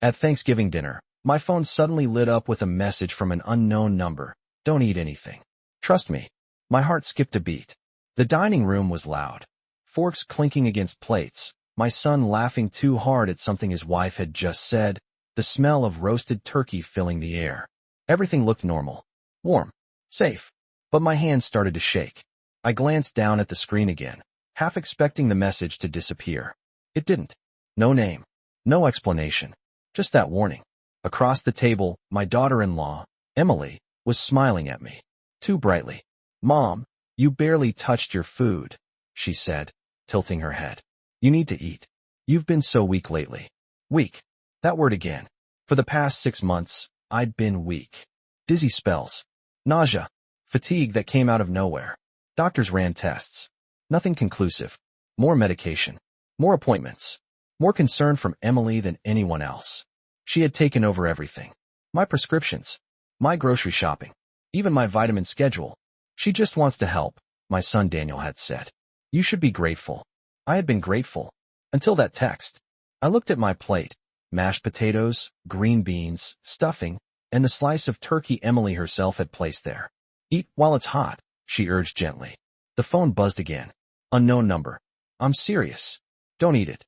At Thanksgiving dinner, my phone suddenly lit up with a message from an unknown number. Don't eat anything. Trust me. My heart skipped a beat. The dining room was loud. Forks clinking against plates, my son laughing too hard at something his wife had just said, the smell of roasted turkey filling the air. Everything looked normal. Warm. Safe. But my hands started to shake. I glanced down at the screen again, half expecting the message to disappear. It didn't. No name. No explanation. Just that warning. Across the table, my daughter-in-law, Emily, was smiling at me. Too brightly. "Mom, you barely touched your food," she said, tilting her head. "You need to eat. You've been so weak lately." Weak. That word again. For the past 6 months, I'd been weak. Dizzy spells. Nausea. Fatigue that came out of nowhere. Doctors ran tests. Nothing conclusive. More medication. More appointments. More concern from Emily than anyone else. She had taken over everything. My prescriptions. My grocery shopping. Even my vitamin schedule. "She just wants to help," my son Daniel had said. "You should be grateful." I had been grateful. Until that text. I looked at my plate. Mashed potatoes, green beans, stuffing, and the slice of turkey Emily herself had placed there. "Eat while it's hot," she urged gently. The phone buzzed again. Unknown number. "I'm serious. Don't eat it."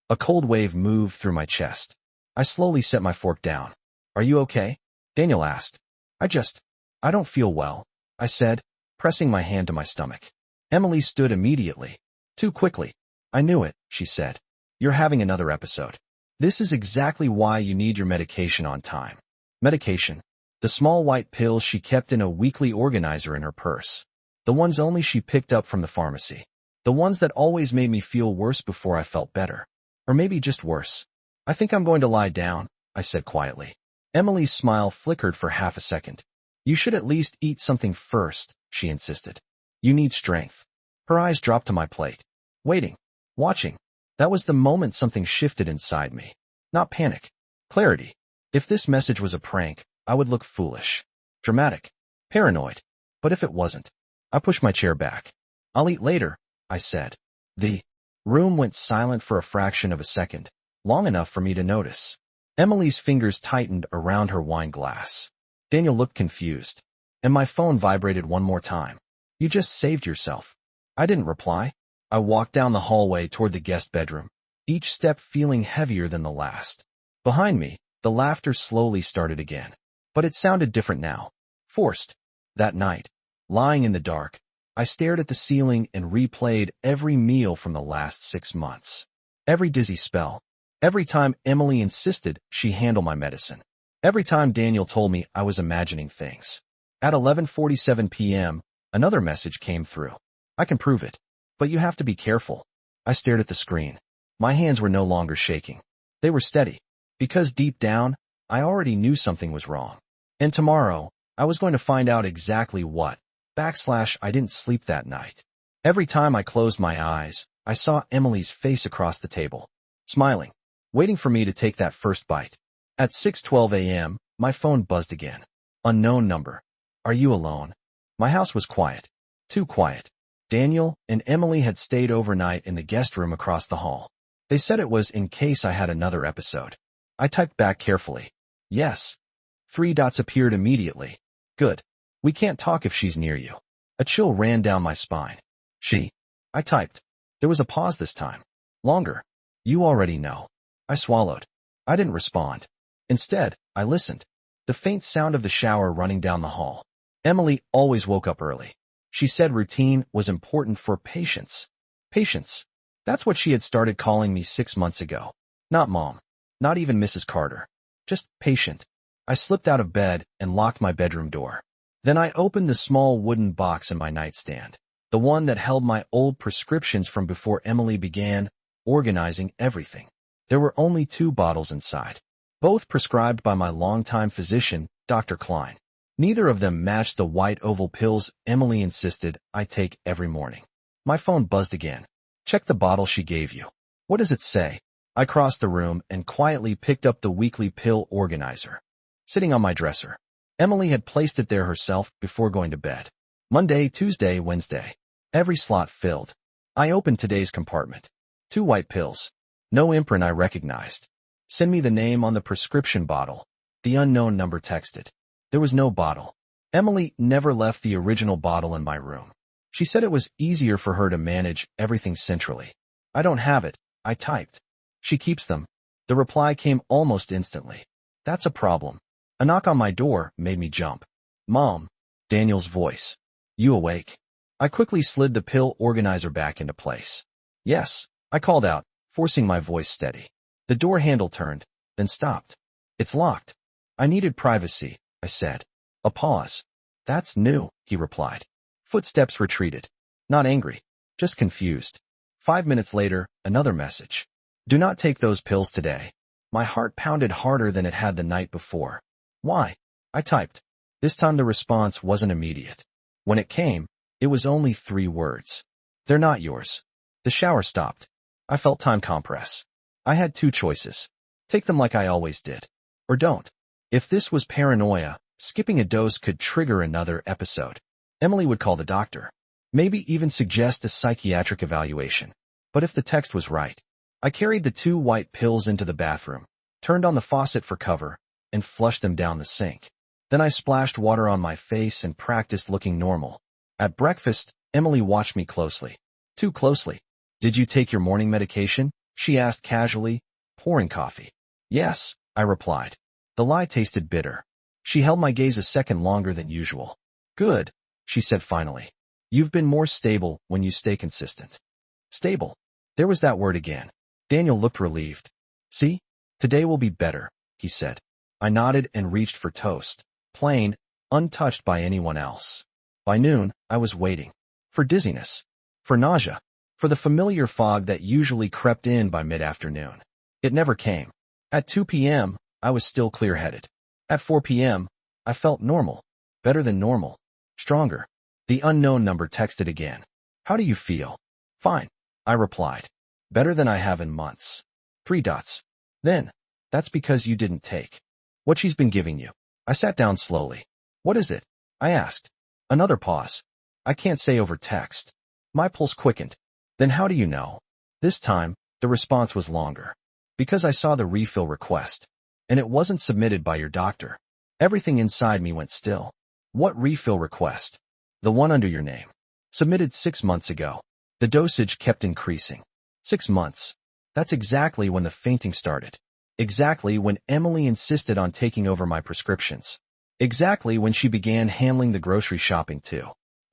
A cold wave moved through my chest. I slowly set my fork down. "Are you okay?" Daniel asked. I don't feel well," I said, pressing my hand to my stomach. Emily stood immediately. "Too quickly." "I knew it," she said. "You're having another episode. This is exactly why you need your medication on time." Medication. The small white pills she kept in a weekly organizer in her purse. The ones only she picked up from the pharmacy. The ones that always made me feel worse before I felt better. Or maybe just worse. "I think I'm going to lie down," I said quietly. Emily's smile flickered for half a second. "You should at least eat something first," she insisted. "You need strength." Her eyes dropped to my plate. Waiting. Watching. That was the moment something shifted inside me. Not panic. Clarity. If this message was a prank, I would look foolish. Dramatic. Paranoid. But if it wasn't, I pushed my chair back. "I'll eat later," I said. The room went silent for a fraction of a second, long enough for me to notice. Emily's fingers tightened around her wine glass. Daniel looked confused, and my phone vibrated one more time. "You just saved yourself." I didn't reply. I walked down the hallway toward the guest bedroom, each step feeling heavier than the last. Behind me, the laughter slowly started again. But it sounded different now. Forced. That night, lying in the dark, I stared at the ceiling and replayed every meal from the last 6 months. Every dizzy spell. Every time Emily insisted she handle my medicine. Every time Daniel told me I was imagining things. At 11:47 p.m., another message came through. "I can prove it. But you have to be careful." I stared at the screen. My hands were no longer shaking. They were steady. Because deep down, I already knew something was wrong. And tomorrow, I was going to find out exactly what. I didn't sleep that night. Every time I closed my eyes, I saw Emily's face across the table. Smiling. Waiting for me to take that first bite. At 6:12 a.m., my phone buzzed again. Unknown number. "Are you alone?" My house was quiet. Too quiet. Daniel and Emily had stayed overnight in the guest room across the hall. They said it was in case I had another episode. I typed back carefully. "Yes." 3 dots appeared immediately. "Good. We can't talk if she's near you." A chill ran down my spine. "She." I typed. There was a pause this time. Longer. "You already know." I swallowed. I didn't respond. Instead, I listened. The faint sound of the shower running down the hall. Emily always woke up early. She said routine was important for patience. Patience. That's what she had started calling me 6 months ago. Not Mom. Not even Mrs. Carter. Just patient. I slipped out of bed and locked my bedroom door. Then I opened the small wooden box in my nightstand. The one that held my old prescriptions from before Emily began organizing everything. There were only 2 bottles inside. Both prescribed by my longtime physician, Dr. Klein. Neither of them matched the white oval pills Emily insisted I take every morning. My phone buzzed again. "Check the bottle she gave you." "What does it say?" I crossed the room and quietly picked up the weekly pill organizer. Sitting on my dresser. Emily had placed it there herself before going to bed. Monday, Tuesday, Wednesday. Every slot filled. I opened today's compartment. 2 white pills. No imprint I recognized. Send me the name on the prescription bottle. The unknown number texted. There was no bottle. Emily never left the original bottle in my room. She said it was easier for her to manage everything centrally. I don't have it, I typed. She keeps them. The reply came almost instantly. That's a problem. A knock on my door made me jump. Mom, Daniel's voice. You awake? I quickly slid the pill organizer back into place. Yes, I called out, forcing my voice steady. The door handle turned, then stopped. It's locked. I needed privacy, I said. A pause. That's new, he replied. Footsteps retreated. Not angry, just confused. 5 minutes later, another message. Do not take those pills today. My heart pounded harder than it had the night before. Why? I typed. This time the response wasn't immediate. When it came, it was only 3 words. They're not yours. The shower stopped. I felt time compress. I had 2 choices. Take them like I always did. Or don't. If this was paranoia, skipping a dose could trigger another episode. Emily would call the doctor. Maybe even suggest a psychiatric evaluation. But if the text was right, I carried the 2 white pills into the bathroom, turned on the faucet for cover, and flushed them down the sink. Then I splashed water on my face and practiced looking normal. At breakfast, Emily watched me closely. Too closely. Did you take your morning medication? She asked casually, pouring coffee. Yes, I replied. The lie tasted bitter. She held my gaze a second longer than usual. Good, she said finally. You've been more stable when you stay consistent. Stable. There was that word again. Daniel looked relieved. See? Today will be better, he said. I nodded and reached for toast. Plain, untouched by anyone else. By noon, I was waiting. For dizziness. For nausea. For the familiar fog that usually crept in by mid-afternoon. It never came. At 2 p.m., I was still clear-headed. At 4 p.m., I felt normal. Better than normal. Stronger. The unknown number texted again. How do you feel? Fine, I replied. Better than I have in months. 3 dots. Then, that's because you didn't take what she's been giving you. I sat down slowly. What is it? I asked. Another pause. I can't say over text. My pulse quickened. Then how do you know? This time, the response was longer. Because I saw the refill request. And it wasn't submitted by your doctor. Everything inside me went still. What refill request? The one under your name. Submitted 6 months ago. The dosage kept increasing. 6 months. That's exactly when the fainting started. Exactly when Emily insisted on taking over my prescriptions. Exactly when she began handling the grocery shopping too.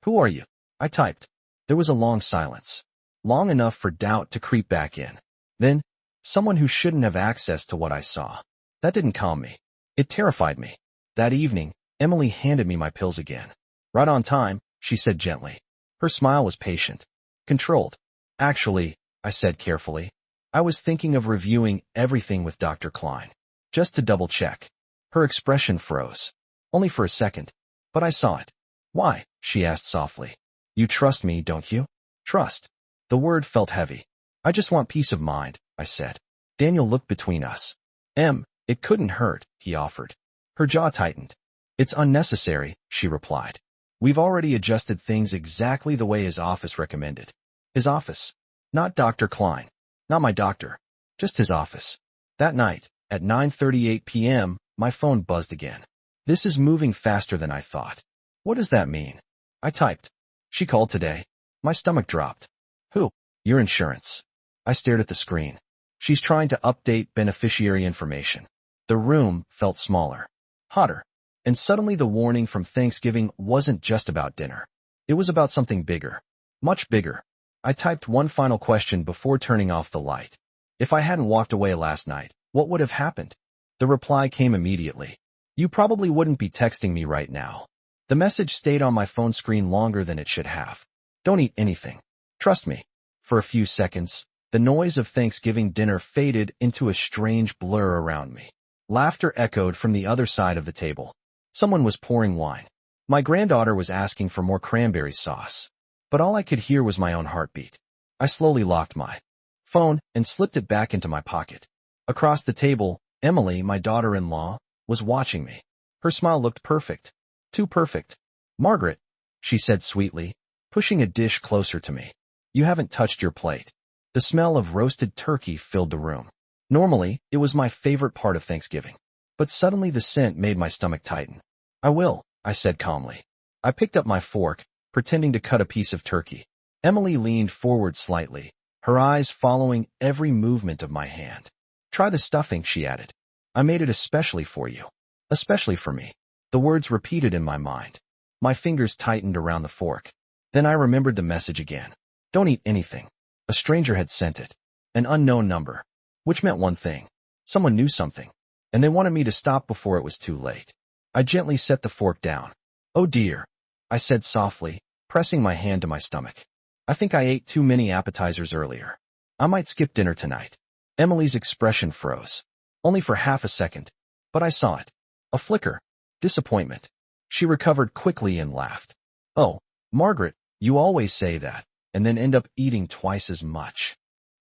Who are you? I typed. There was a long silence. Long enough for doubt to creep back in. Then, someone who shouldn't have access to what I saw. That didn't calm me. It terrified me. That evening, Emily handed me my pills again. Right on time, she said gently. Her smile was patient. Controlled. Actually, I said carefully, I was thinking of reviewing everything with Dr. Klein. Just to double check. Her expression froze. Only for a second. But I saw it. Why? She asked softly. You trust me, don't you? Trust. The word felt heavy. I just want peace of mind, I said. Daniel looked between us. It couldn't hurt, he offered. Her jaw tightened. It's unnecessary, she replied. We've already adjusted things exactly the way his office recommended. His office. Not Dr. Klein. Not my doctor. Just his office. That night, at 9:38 p.m., my phone buzzed again. This is moving faster than I thought. What does that mean? I typed. She called today. My stomach dropped. Who? Your insurance. I stared at the screen. She's trying to update beneficiary information. The room felt smaller. Hotter. And suddenly the warning from Thanksgiving wasn't just about dinner. It was about something bigger. Much bigger. I typed one final question before turning off the light. If I hadn't walked away last night, what would have happened? The reply came immediately. You probably wouldn't be texting me right now. The message stayed on my phone screen longer than it should have. Don't eat anything. Trust me. For a few seconds, the noise of Thanksgiving dinner faded into a strange blur around me. Laughter echoed from the other side of the table. Someone was pouring wine. My granddaughter was asking for more cranberry sauce. But all I could hear was my own heartbeat. I slowly locked my phone and slipped it back into my pocket. Across the table, Emily, my daughter-in-law, was watching me. Her smile looked perfect. Too perfect. Margaret, she said sweetly, pushing a dish closer to me. You haven't touched your plate. The smell of roasted turkey filled the room. Normally, it was my favorite part of Thanksgiving. But suddenly the scent made my stomach tighten. I will, I said calmly. I picked up my fork, pretending to cut a piece of turkey. Emily leaned forward slightly, her eyes following every movement of my hand. Try the stuffing, she added. I made it especially for you. Especially for me. The words repeated in my mind. My fingers tightened around the fork. Then I remembered the message again. Don't eat anything. A stranger had sent it. An unknown number. Which meant one thing. Someone knew something. And they wanted me to stop before it was too late. I gently set the fork down. Oh dear, I said softly, pressing my hand to my stomach. I think I ate too many appetizers earlier. I might skip dinner tonight. Emily's expression froze. Only for half a second. But I saw it. A flicker. Disappointment. She recovered quickly and laughed. Oh, Margaret, you always say that, and then end up eating twice as much.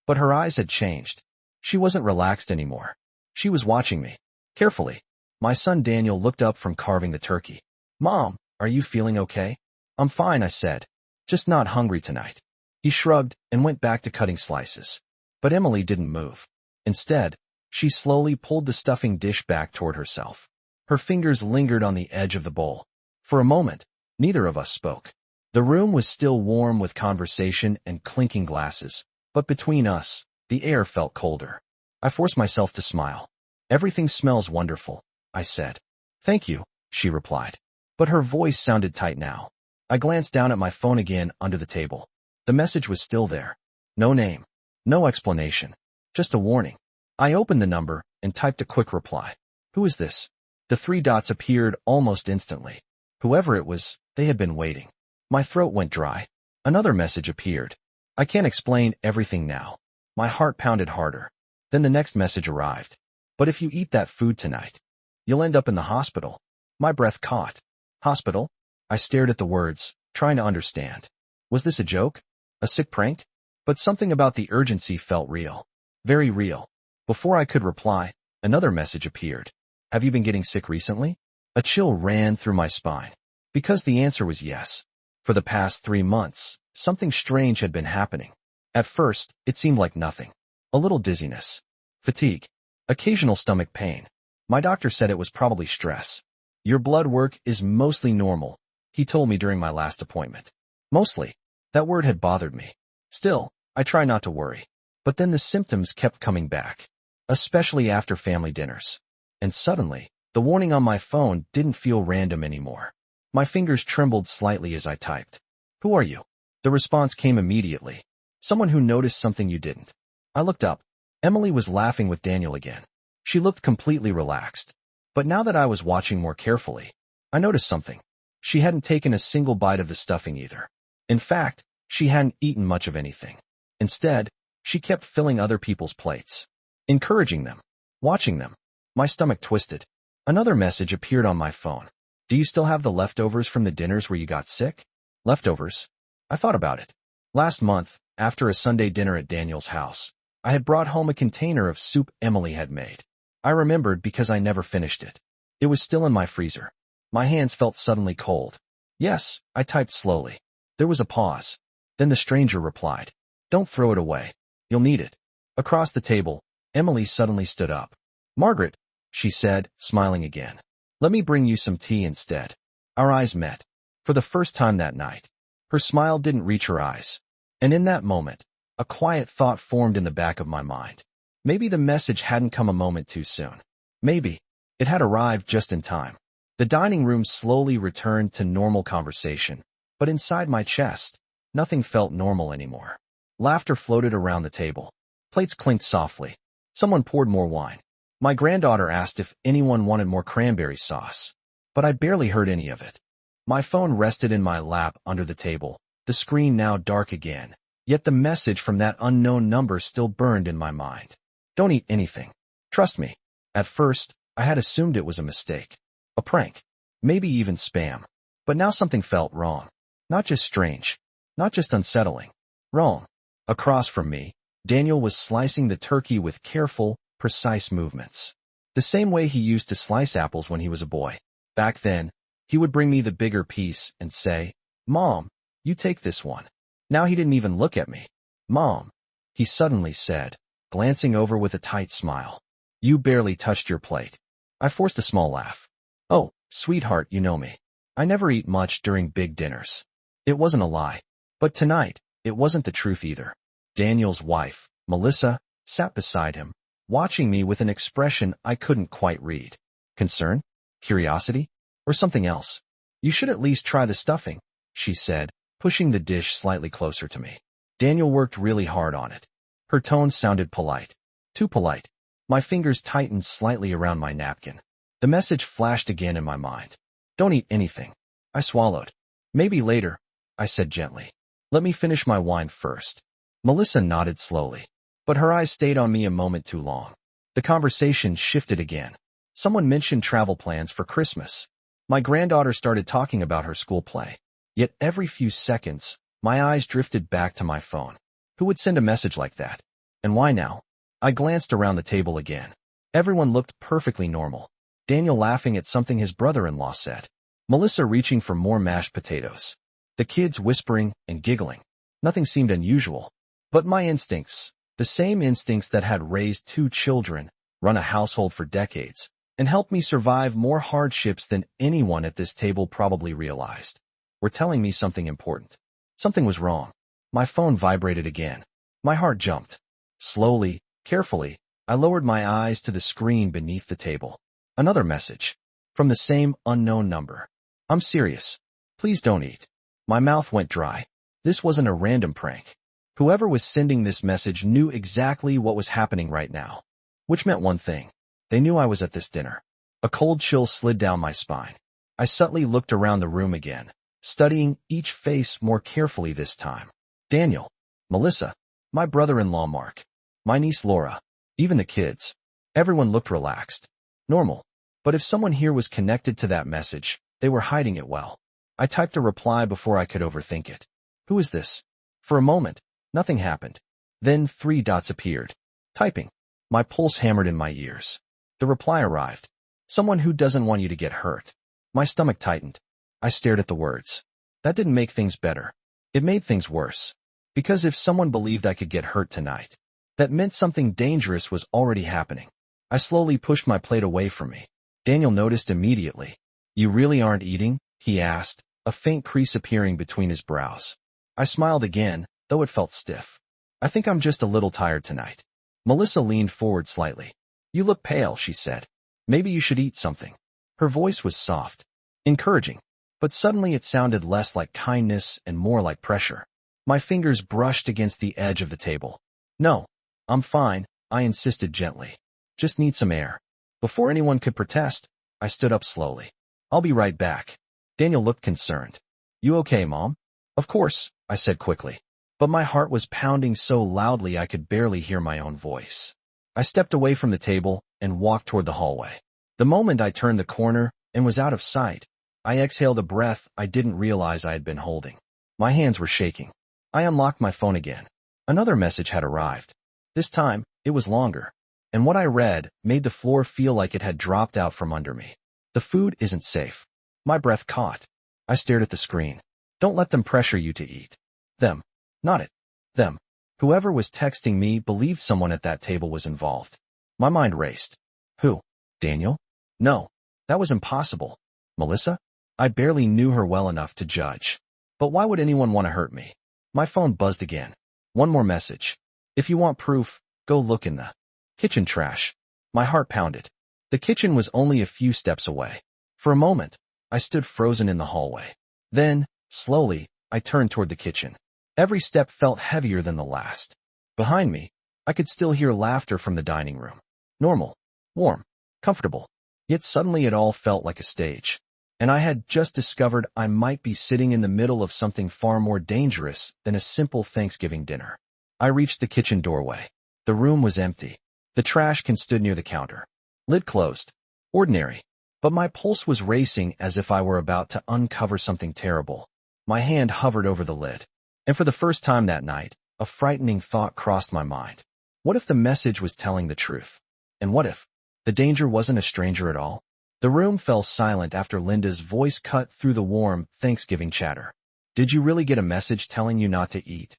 But her eyes had changed. She wasn't relaxed anymore. She was watching me. Carefully. My son Daniel looked up from carving the turkey. Mom, are you feeling okay? I'm fine, I said. Just not hungry tonight. He shrugged and went back to cutting slices. But Emily didn't move. Instead, she slowly pulled the stuffing dish back toward herself. Her fingers lingered on the edge of the bowl. For a moment, neither of us spoke. The room was still warm with conversation and clinking glasses, but between us, the air felt colder. I forced myself to smile. Everything smells wonderful, I said. Thank you, she replied. But her voice sounded tight now. I glanced down at my phone again under the table. The message was still there. No name. No explanation. Just a warning. I opened the number and typed a quick reply. Who is this? The 3 dots appeared almost instantly. Whoever it was, they had been waiting. My throat went dry. Another message appeared. I can't explain everything now. My heart pounded harder. Then the next message arrived. But if you eat that food tonight, you'll end up in the hospital. My breath caught. Hospital? I stared at the words, trying to understand. Was this a joke? A sick prank? But something about the urgency felt real. Very real. Before I could reply, another message appeared. Have you been getting sick recently? A chill ran through my spine. Because the answer was yes. For the past 3 months, something strange had been happening. At first, it seemed like nothing. A little dizziness. Fatigue. Occasional stomach pain. My doctor said it was probably stress. Your blood work is mostly normal, he told me during my last appointment. Mostly. That word had bothered me. Still, I try not to worry. But then the symptoms kept coming back. Especially after family dinners. And suddenly, the warning on my phone didn't feel random anymore. My fingers trembled slightly as I typed. Who are you? The response came immediately. Someone who noticed something you didn't. I looked up. Emily was laughing with Daniel again. She looked completely relaxed. But now that I was watching more carefully, I noticed something. She hadn't taken a single bite of the stuffing either. In fact, she hadn't eaten much of anything. Instead, she kept filling other people's plates. Encouraging them. Watching them. My stomach twisted. Another message appeared on my phone. Do you still have the leftovers from the dinners where you got sick? Leftovers? I thought about it. Last month, after a Sunday dinner at Daniel's house, I had brought home a container of soup Emily had made. I remembered because I never finished it. It was still in my freezer. My hands felt suddenly cold. Yes, I typed slowly. There was a pause. Then the stranger replied. Don't throw it away. You'll need it. Across the table, Emily suddenly stood up. Margaret, she said, smiling again. Let me bring you some tea instead. Our eyes met. For the first time that night. Her smile didn't reach her eyes. And in that moment, a quiet thought formed in the back of my mind. Maybe the message hadn't come a moment too soon. Maybe it had arrived just in time. The dining room slowly returned to normal conversation, but inside my chest, nothing felt normal anymore. Laughter floated around the table. Plates clinked softly. Someone poured more wine. My granddaughter asked if anyone wanted more cranberry sauce, but I barely heard any of it. My phone rested in my lap under the table, the screen now dark again, yet the message from that unknown number still burned in my mind. Don't eat anything. Trust me. At first, I had assumed it was a mistake. A prank. Maybe even spam. But now something felt wrong. Not just strange. Not just unsettling. Wrong. Across from me, Daniel was slicing the turkey with careful, precise movements. The same way he used to slice apples when he was a boy. Back then, he would bring me the bigger piece and say, Mom, you take this one. Now he didn't even look at me. Mom, he suddenly said. glancing over with a tight smile. You barely touched your plate. I forced a small laugh. Oh, sweetheart, you know me. I never eat much during big dinners. It wasn't a lie. But tonight, it wasn't the truth either. Daniel's wife, Melissa, sat beside him, watching me with an expression I couldn't quite read. Concern? Curiosity? Or something else? You should at least try the stuffing, she said, pushing the dish slightly closer to me. Daniel worked really hard on it. Her tone sounded polite. Too polite. My fingers tightened slightly around my napkin. The message flashed again in my mind. Don't eat anything. I swallowed. Maybe later, I said gently. Let me finish my wine first. Melissa nodded slowly, but her eyes stayed on me a moment too long. The conversation shifted again. Someone mentioned travel plans for Christmas. My granddaughter started talking about her school play. Yet every few seconds, my eyes drifted back to my phone. Who would send a message like that? And why now? I glanced around the table again. Everyone looked perfectly normal. Daniel laughing at something his brother-in-law said. Melissa reaching for more mashed potatoes. The kids whispering and giggling. Nothing seemed unusual. But my instincts, the same instincts that had raised 2 children, run a household for decades, and helped me survive more hardships than anyone at this table probably realized, were telling me something important. Something was wrong. My phone vibrated again. My heart jumped. Slowly, carefully, I lowered my eyes to the screen beneath the table. Another message. From the same unknown number. I'm serious. Please don't eat. My mouth went dry. This wasn't a random prank. Whoever was sending this message knew exactly what was happening right now. Which meant one thing. They knew I was at this dinner. A cold chill slid down my spine. I subtly looked around the room again, studying each face more carefully this time. Daniel, Melissa, my brother-in-law Mark, my niece Laura, even the kids. Everyone looked relaxed. Normal. But if someone here was connected to that message, they were hiding it well. I typed a reply before I could overthink it. Who is this? For a moment, nothing happened. Then 3 dots appeared. Typing. My pulse hammered in my ears. The reply arrived. Someone who doesn't want you to get hurt. My stomach tightened. I stared at the words. That didn't make things better. It made things worse. Because if someone believed I could get hurt tonight, that meant something dangerous was already happening. I slowly pushed my plate away from me. Daniel noticed immediately. You really aren't eating? He asked, a faint crease appearing between his brows. I smiled again, though it felt stiff. I think I'm just a little tired tonight. Melissa leaned forward slightly. You look pale, she said. Maybe you should eat something. Her voice was soft, encouraging, but suddenly it sounded less like kindness and more like pressure. My fingers brushed against the edge of the table. No, I'm fine, I insisted gently. Just need some air. Before anyone could protest, I stood up slowly. I'll be right back. Daniel looked concerned. You okay, Mom? Of course, I said quickly. But my heart was pounding so loudly I could barely hear my own voice. I stepped away from the table and walked toward the hallway. The moment I turned the corner and was out of sight, I exhaled a breath I didn't realize I had been holding. My hands were shaking. I unlocked my phone again. Another message had arrived. This time, it was longer. And what I read made the floor feel like it had dropped out from under me. The food isn't safe. My breath caught. I stared at the screen. Don't let them pressure you to eat. Them. Not it. Them. Whoever was texting me believed someone at that table was involved. My mind raced. Who? Daniel? No. That was impossible. Melissa? I barely knew her well enough to judge. But why would anyone want to hurt me? My phone buzzed again. One more message. If you want proof, go look in the kitchen trash. My heart pounded. The kitchen was only a few steps away. For a moment, I stood frozen in the hallway. Then, slowly, I turned toward the kitchen. Every step felt heavier than the last. Behind me, I could still hear laughter from the dining room. Normal, warm, comfortable. Yet suddenly it all felt like a stage. And I had just discovered I might be sitting in the middle of something far more dangerous than a simple Thanksgiving dinner. I reached the kitchen doorway. The room was empty. The trash can stood near the counter. Lid closed. Ordinary. But my pulse was racing as if I were about to uncover something terrible. My hand hovered over the lid. And for the first time that night, a frightening thought crossed my mind. What if the message was telling the truth? And what if the danger wasn't a stranger at all? The room fell silent after Linda's voice cut through the warm Thanksgiving chatter. Did you really get a message telling you not to eat?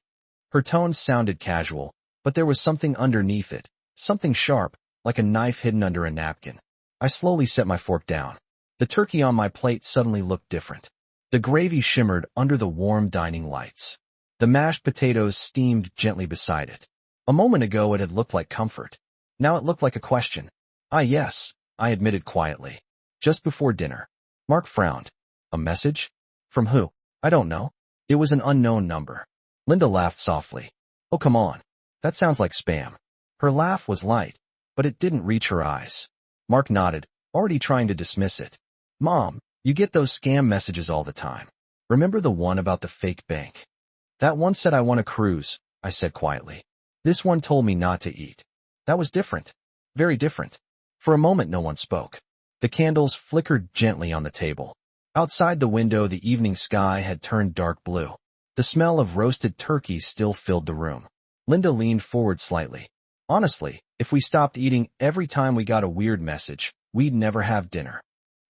Her tone sounded casual, but there was something underneath it, something sharp, like a knife hidden under a napkin. I slowly set my fork down. The turkey on my plate suddenly looked different. The gravy shimmered under the warm dining lights. The mashed potatoes steamed gently beside it. A moment ago it had looked like comfort. Now it looked like a question. "Ah, yes," I admitted quietly. "Just before dinner." Mark frowned. "A message? From who?" "I don't know. It was an unknown number." Linda laughed softly. "Oh, come on. That sounds like spam." Her laugh was light, but it didn't reach her eyes. Mark nodded, already trying to dismiss it. "Mom, you get those scam messages all the time. Remember the one about the fake bank?" "That one said I won a cruise," I said quietly. "This one told me not to eat." "That was different. Very different." For a moment no one spoke. The candles flickered gently on the table. Outside the window the evening sky had turned dark blue. The smell of roasted turkey still filled the room. Linda leaned forward slightly. "Honestly, if we stopped eating every time we got a weird message, we'd never have dinner."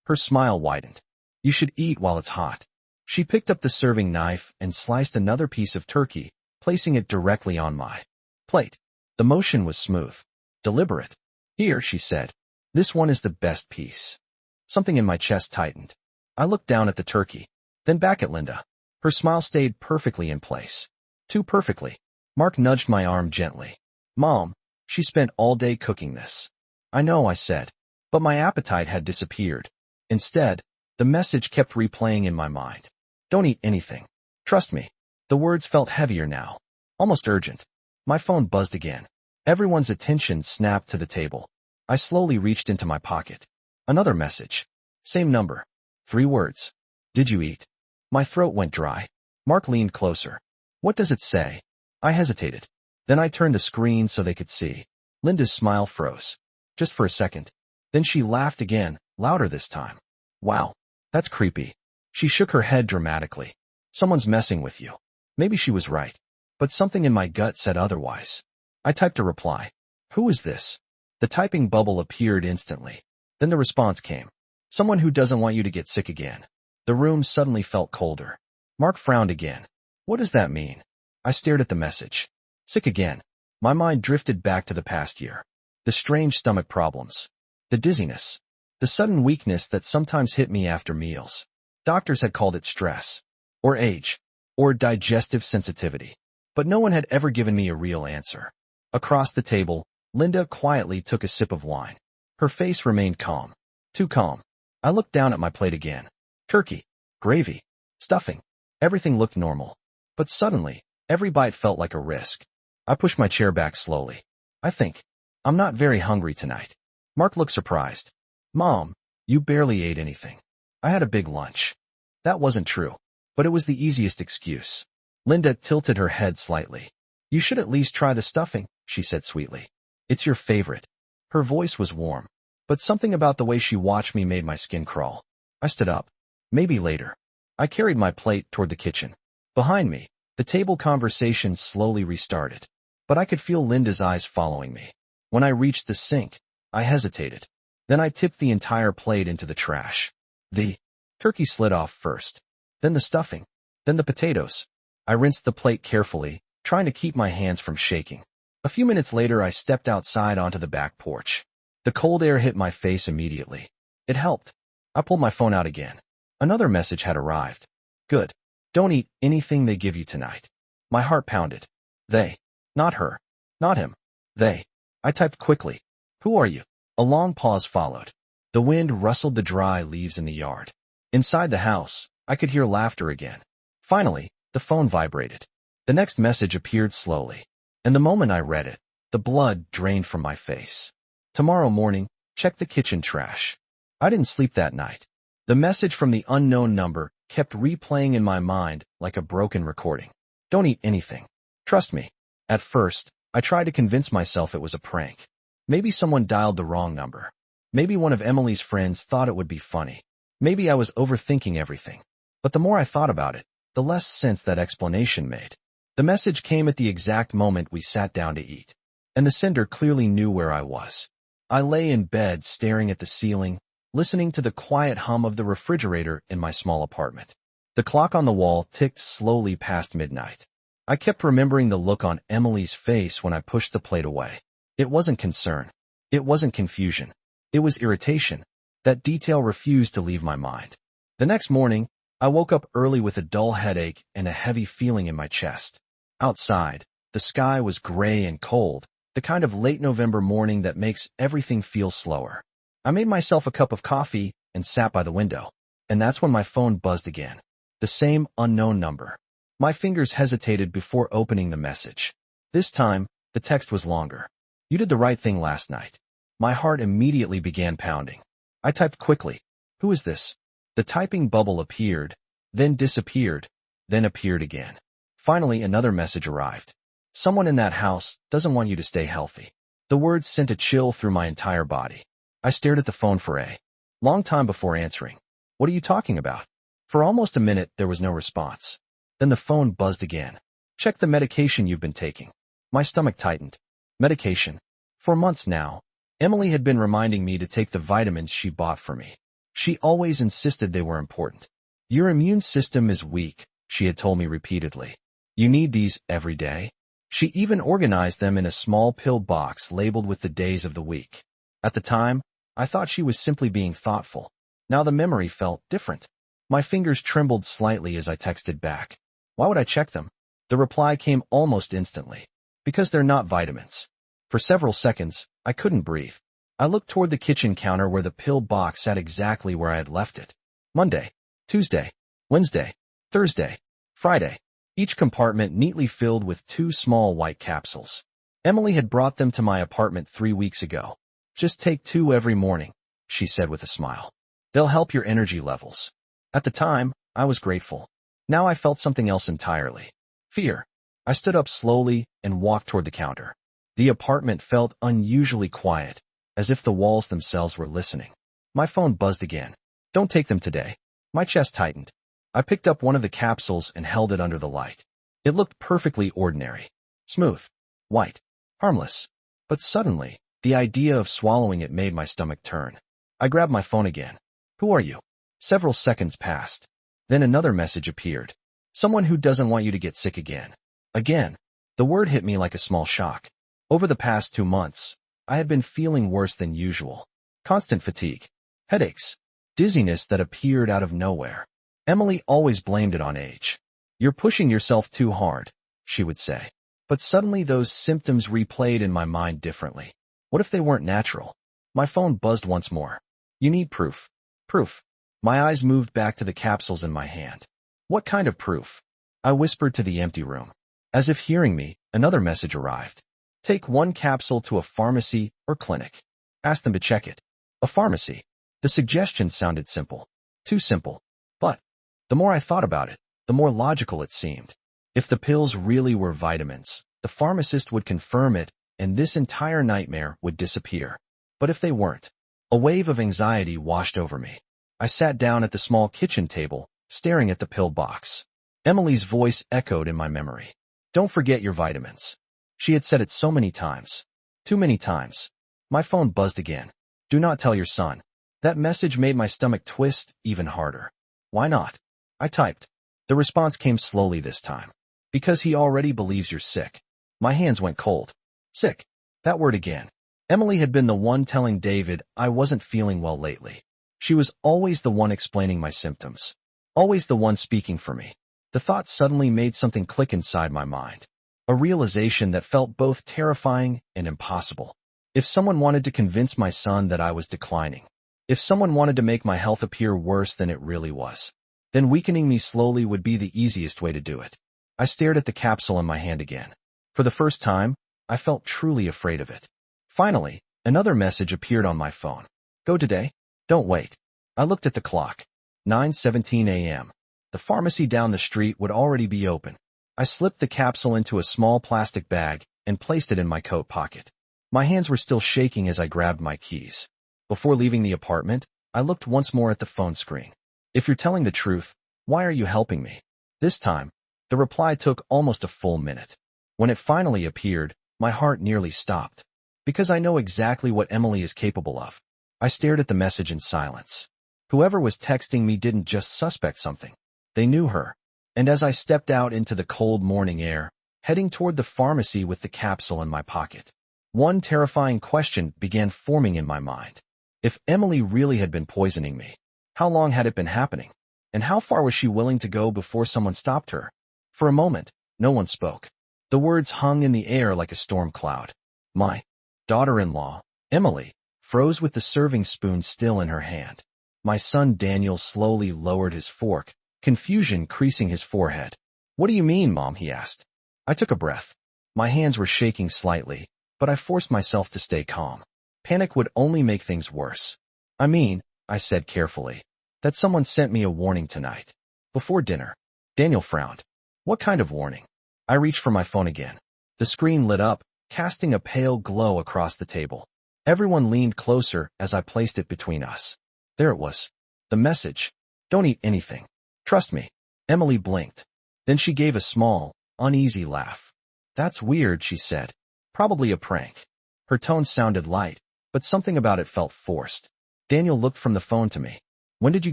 Her smile widened. "You should eat while it's hot." She picked up the serving knife and sliced another piece of turkey, placing it directly on my plate. The motion was smooth, deliberate. "Here," she said. "This one is the best piece." Something in my chest tightened. I looked down at the turkey, then back at Linda. Her smile stayed perfectly in place. Too perfectly. Mark nudged my arm gently. "Mom, she spent all day cooking this." "I know," I said, but my appetite had disappeared. Instead, the message kept replaying in my mind. "Don't eat anything. Trust me." The words felt heavier now, almost urgent. My phone buzzed again. Everyone's attention snapped to the table. I slowly reached into my pocket. Another message. Same number. 3 words. "Did you eat?" My throat went dry. Mark leaned closer. "What does it say?" I hesitated. Then I turned the screen so they could see. Linda's smile froze. Just for a second. Then she laughed again, louder this time. "Wow, that's creepy." She shook her head dramatically. "Someone's messing with you." Maybe she was right, but something in my gut said otherwise. I typed a reply. "Who is this?" The typing bubble appeared instantly. Then the response came. "Someone who doesn't want you to get sick again." The room suddenly felt colder. Mark frowned again. "What does that mean?" I stared at the message. Sick again. My mind drifted back to the past year. The strange stomach problems. The dizziness. The sudden weakness that sometimes hit me after meals. Doctors had called it stress, or age, or digestive sensitivity. But no one had ever given me a real answer. Across the table, Linda quietly took a sip of wine. Her face remained calm. Too calm. I looked down at my plate again. Turkey, gravy, stuffing. Everything looked normal. But suddenly, every bite felt like a risk. I pushed my chair back slowly. I'm not very hungry tonight." Mark looked surprised. "Mom, you barely ate anything." "I had a big lunch." That wasn't true, but it was the easiest excuse. Linda tilted her head slightly. "You should at least try the stuffing," she said sweetly. "It's your favorite." Her voice was warm, but something about the way she watched me made my skin crawl. I stood up. "Maybe later." I carried my plate toward the kitchen. Behind me, the table conversation slowly restarted, but I could feel Linda's eyes following me. When I reached the sink, I hesitated. Then I tipped the entire plate into the trash. The turkey slid off first, then the stuffing, then the potatoes. I rinsed the plate carefully, trying to keep my hands from shaking. A few minutes later, I stepped outside onto the back porch. The cold air hit my face immediately. It helped. I pulled my phone out again. Another message had arrived. "Good. Don't eat anything they give you tonight." My heart pounded. They. Not her. Not him. They. I typed quickly. "Who are you?" A long pause followed. The wind rustled the dry leaves in the yard. Inside the house, I could hear laughter again. Finally, the phone vibrated. The next message appeared slowly, and the moment I read it, the blood drained from my face. "Tomorrow morning, check the kitchen trash." I didn't sleep that night. The message from the unknown number kept replaying in my mind like a broken recording. "Don't eat anything. Trust me." At first, I tried to convince myself it was a prank. Maybe someone dialed the wrong number. Maybe one of Emily's friends thought it would be funny. Maybe I was overthinking everything. But the more I thought about it, the less sense that explanation made. The message came at the exact moment we sat down to eat. And the sender clearly knew where I was. I lay in bed staring at the ceiling, listening to the quiet hum of the refrigerator in my small apartment. The clock on the wall ticked slowly past midnight. I kept remembering the look on Emily's face when I pushed the plate away. It wasn't concern. It wasn't confusion. It was irritation. That detail refused to leave my mind. The next morning, I woke up early with a dull headache and a heavy feeling in my chest. Outside, the sky was gray and cold, the kind of late November morning that makes everything feel slower. I made myself a cup of coffee and sat by the window. And that's when my phone buzzed again. The same unknown number. My fingers hesitated before opening the message. This time, the text was longer. You did the right thing last night. My heart immediately began pounding. I typed quickly. Who is this? The typing bubble appeared, then disappeared, then appeared again. Finally, another message arrived. Someone in that house doesn't want you to stay healthy. The words sent a chill through my entire body. I stared at the phone for a long time before answering. What are you talking about? For almost a minute, there was no response. Then the phone buzzed again. Check the medication you've been taking. My stomach tightened. Medication. For months now, Emily had been reminding me to take the vitamins she bought for me. She always insisted they were important. Your immune system is weak, she had told me repeatedly. You need these every day. She even organized them in a small pill box labeled with the days of the week. At the time, I thought she was simply being thoughtful. Now the memory felt different. My fingers trembled slightly as I texted back. Why would I check them? The reply came almost instantly. Because they're not vitamins. For several seconds, I couldn't breathe. I looked toward the kitchen counter where the pill box sat exactly where I had left it. Monday, Tuesday, Wednesday, Thursday, Friday. Each compartment neatly filled with 2 small white capsules. Emily had brought them to my apartment 3 weeks ago. Just take 2 every morning, she said with a smile. They'll help your energy levels. At the time, I was grateful. Now I felt something else entirely. Fear. I stood up slowly and walked toward the counter. The apartment felt unusually quiet, as if the walls themselves were listening. My phone buzzed again. Don't take them today. My chest tightened. I picked up one of the capsules and held it under the light. It looked perfectly ordinary. Smooth. White. Harmless. But suddenly, the idea of swallowing it made my stomach turn. I grabbed my phone again. Who are you? Several seconds passed. Then another message appeared. Someone who doesn't want you to get sick again. Again. The word hit me like a small shock. Over the past 2 months, I had been feeling worse than usual. Constant fatigue. Headaches. Dizziness that appeared out of nowhere. Emily always blamed it on age. You're pushing yourself too hard, she would say. But suddenly those symptoms replayed in my mind differently. What if they weren't natural? My phone buzzed once more. You need proof. Proof. My eyes moved back to the capsules in my hand. What kind of proof? I whispered to the empty room. As if hearing me, another message arrived. Take 1 capsule to a pharmacy or clinic. Ask them to check it. A pharmacy. The suggestion sounded simple. Too simple. But the more I thought about it, the more logical it seemed. If the pills really were vitamins, the pharmacist would confirm it, and this entire nightmare would disappear. But if they weren't, a wave of anxiety washed over me. I sat down at the small kitchen table, staring at the pill box. Emily's voice echoed in my memory. Don't forget your vitamins. She had said it so many times. Too many times. My phone buzzed again. Do not tell your son. That message made my stomach twist even harder. Why not? I typed. The response came slowly this time. Because he already believes you're sick. My hands went cold. Sick. That word again. Emily had been the one telling David I wasn't feeling well lately. She was always the one explaining my symptoms. Always the one speaking for me. The thought suddenly made something click inside my mind. A realization that felt both terrifying and impossible. If someone wanted to convince my son that I was declining, if someone wanted to make my health appear worse than it really was, then weakening me slowly would be the easiest way to do it. I stared at the capsule in my hand again. For the first time, I felt truly afraid of it. Finally, another message appeared on my phone. Go today? Don't wait. I looked at the clock. 9:17 a.m. The pharmacy down the street would already be open. I slipped the capsule into a small plastic bag and placed it in my coat pocket. My hands were still shaking as I grabbed my keys. Before leaving the apartment, I looked once more at the phone screen. If you're telling the truth, why are you helping me? This time, the reply took almost a full minute. When it finally appeared, my heart nearly stopped. Because I know exactly what Emily is capable of. I stared at the message in silence. Whoever was texting me didn't just suspect something. They knew her. And as I stepped out into the cold morning air, heading toward the pharmacy with the capsule in my pocket. One terrifying question began forming in my mind. If Emily really had been poisoning me, how long had it been happening? And how far was she willing to go before someone stopped her? For a moment, no one spoke. The words hung in the air like a storm cloud. My daughter-in-law, Emily, froze with the serving spoon still in her hand. My son Daniel slowly lowered his fork, confusion creasing his forehead. "What do you mean, Mom?" he asked. I took a breath. My hands were shaking slightly, but I forced myself to stay calm. Panic would only make things worse. I said carefully, that someone sent me a warning tonight. Before dinner. Daniel frowned. What kind of warning? I reached for my phone again. The screen lit up, casting a pale glow across the table. Everyone leaned closer as I placed it between us. There it was. The message. Don't eat anything. Trust me. Emily blinked. Then she gave a small, uneasy laugh. That's weird, she said. Probably a prank. Her tone sounded light, but something about it felt forced. Daniel looked from the phone to me. When did you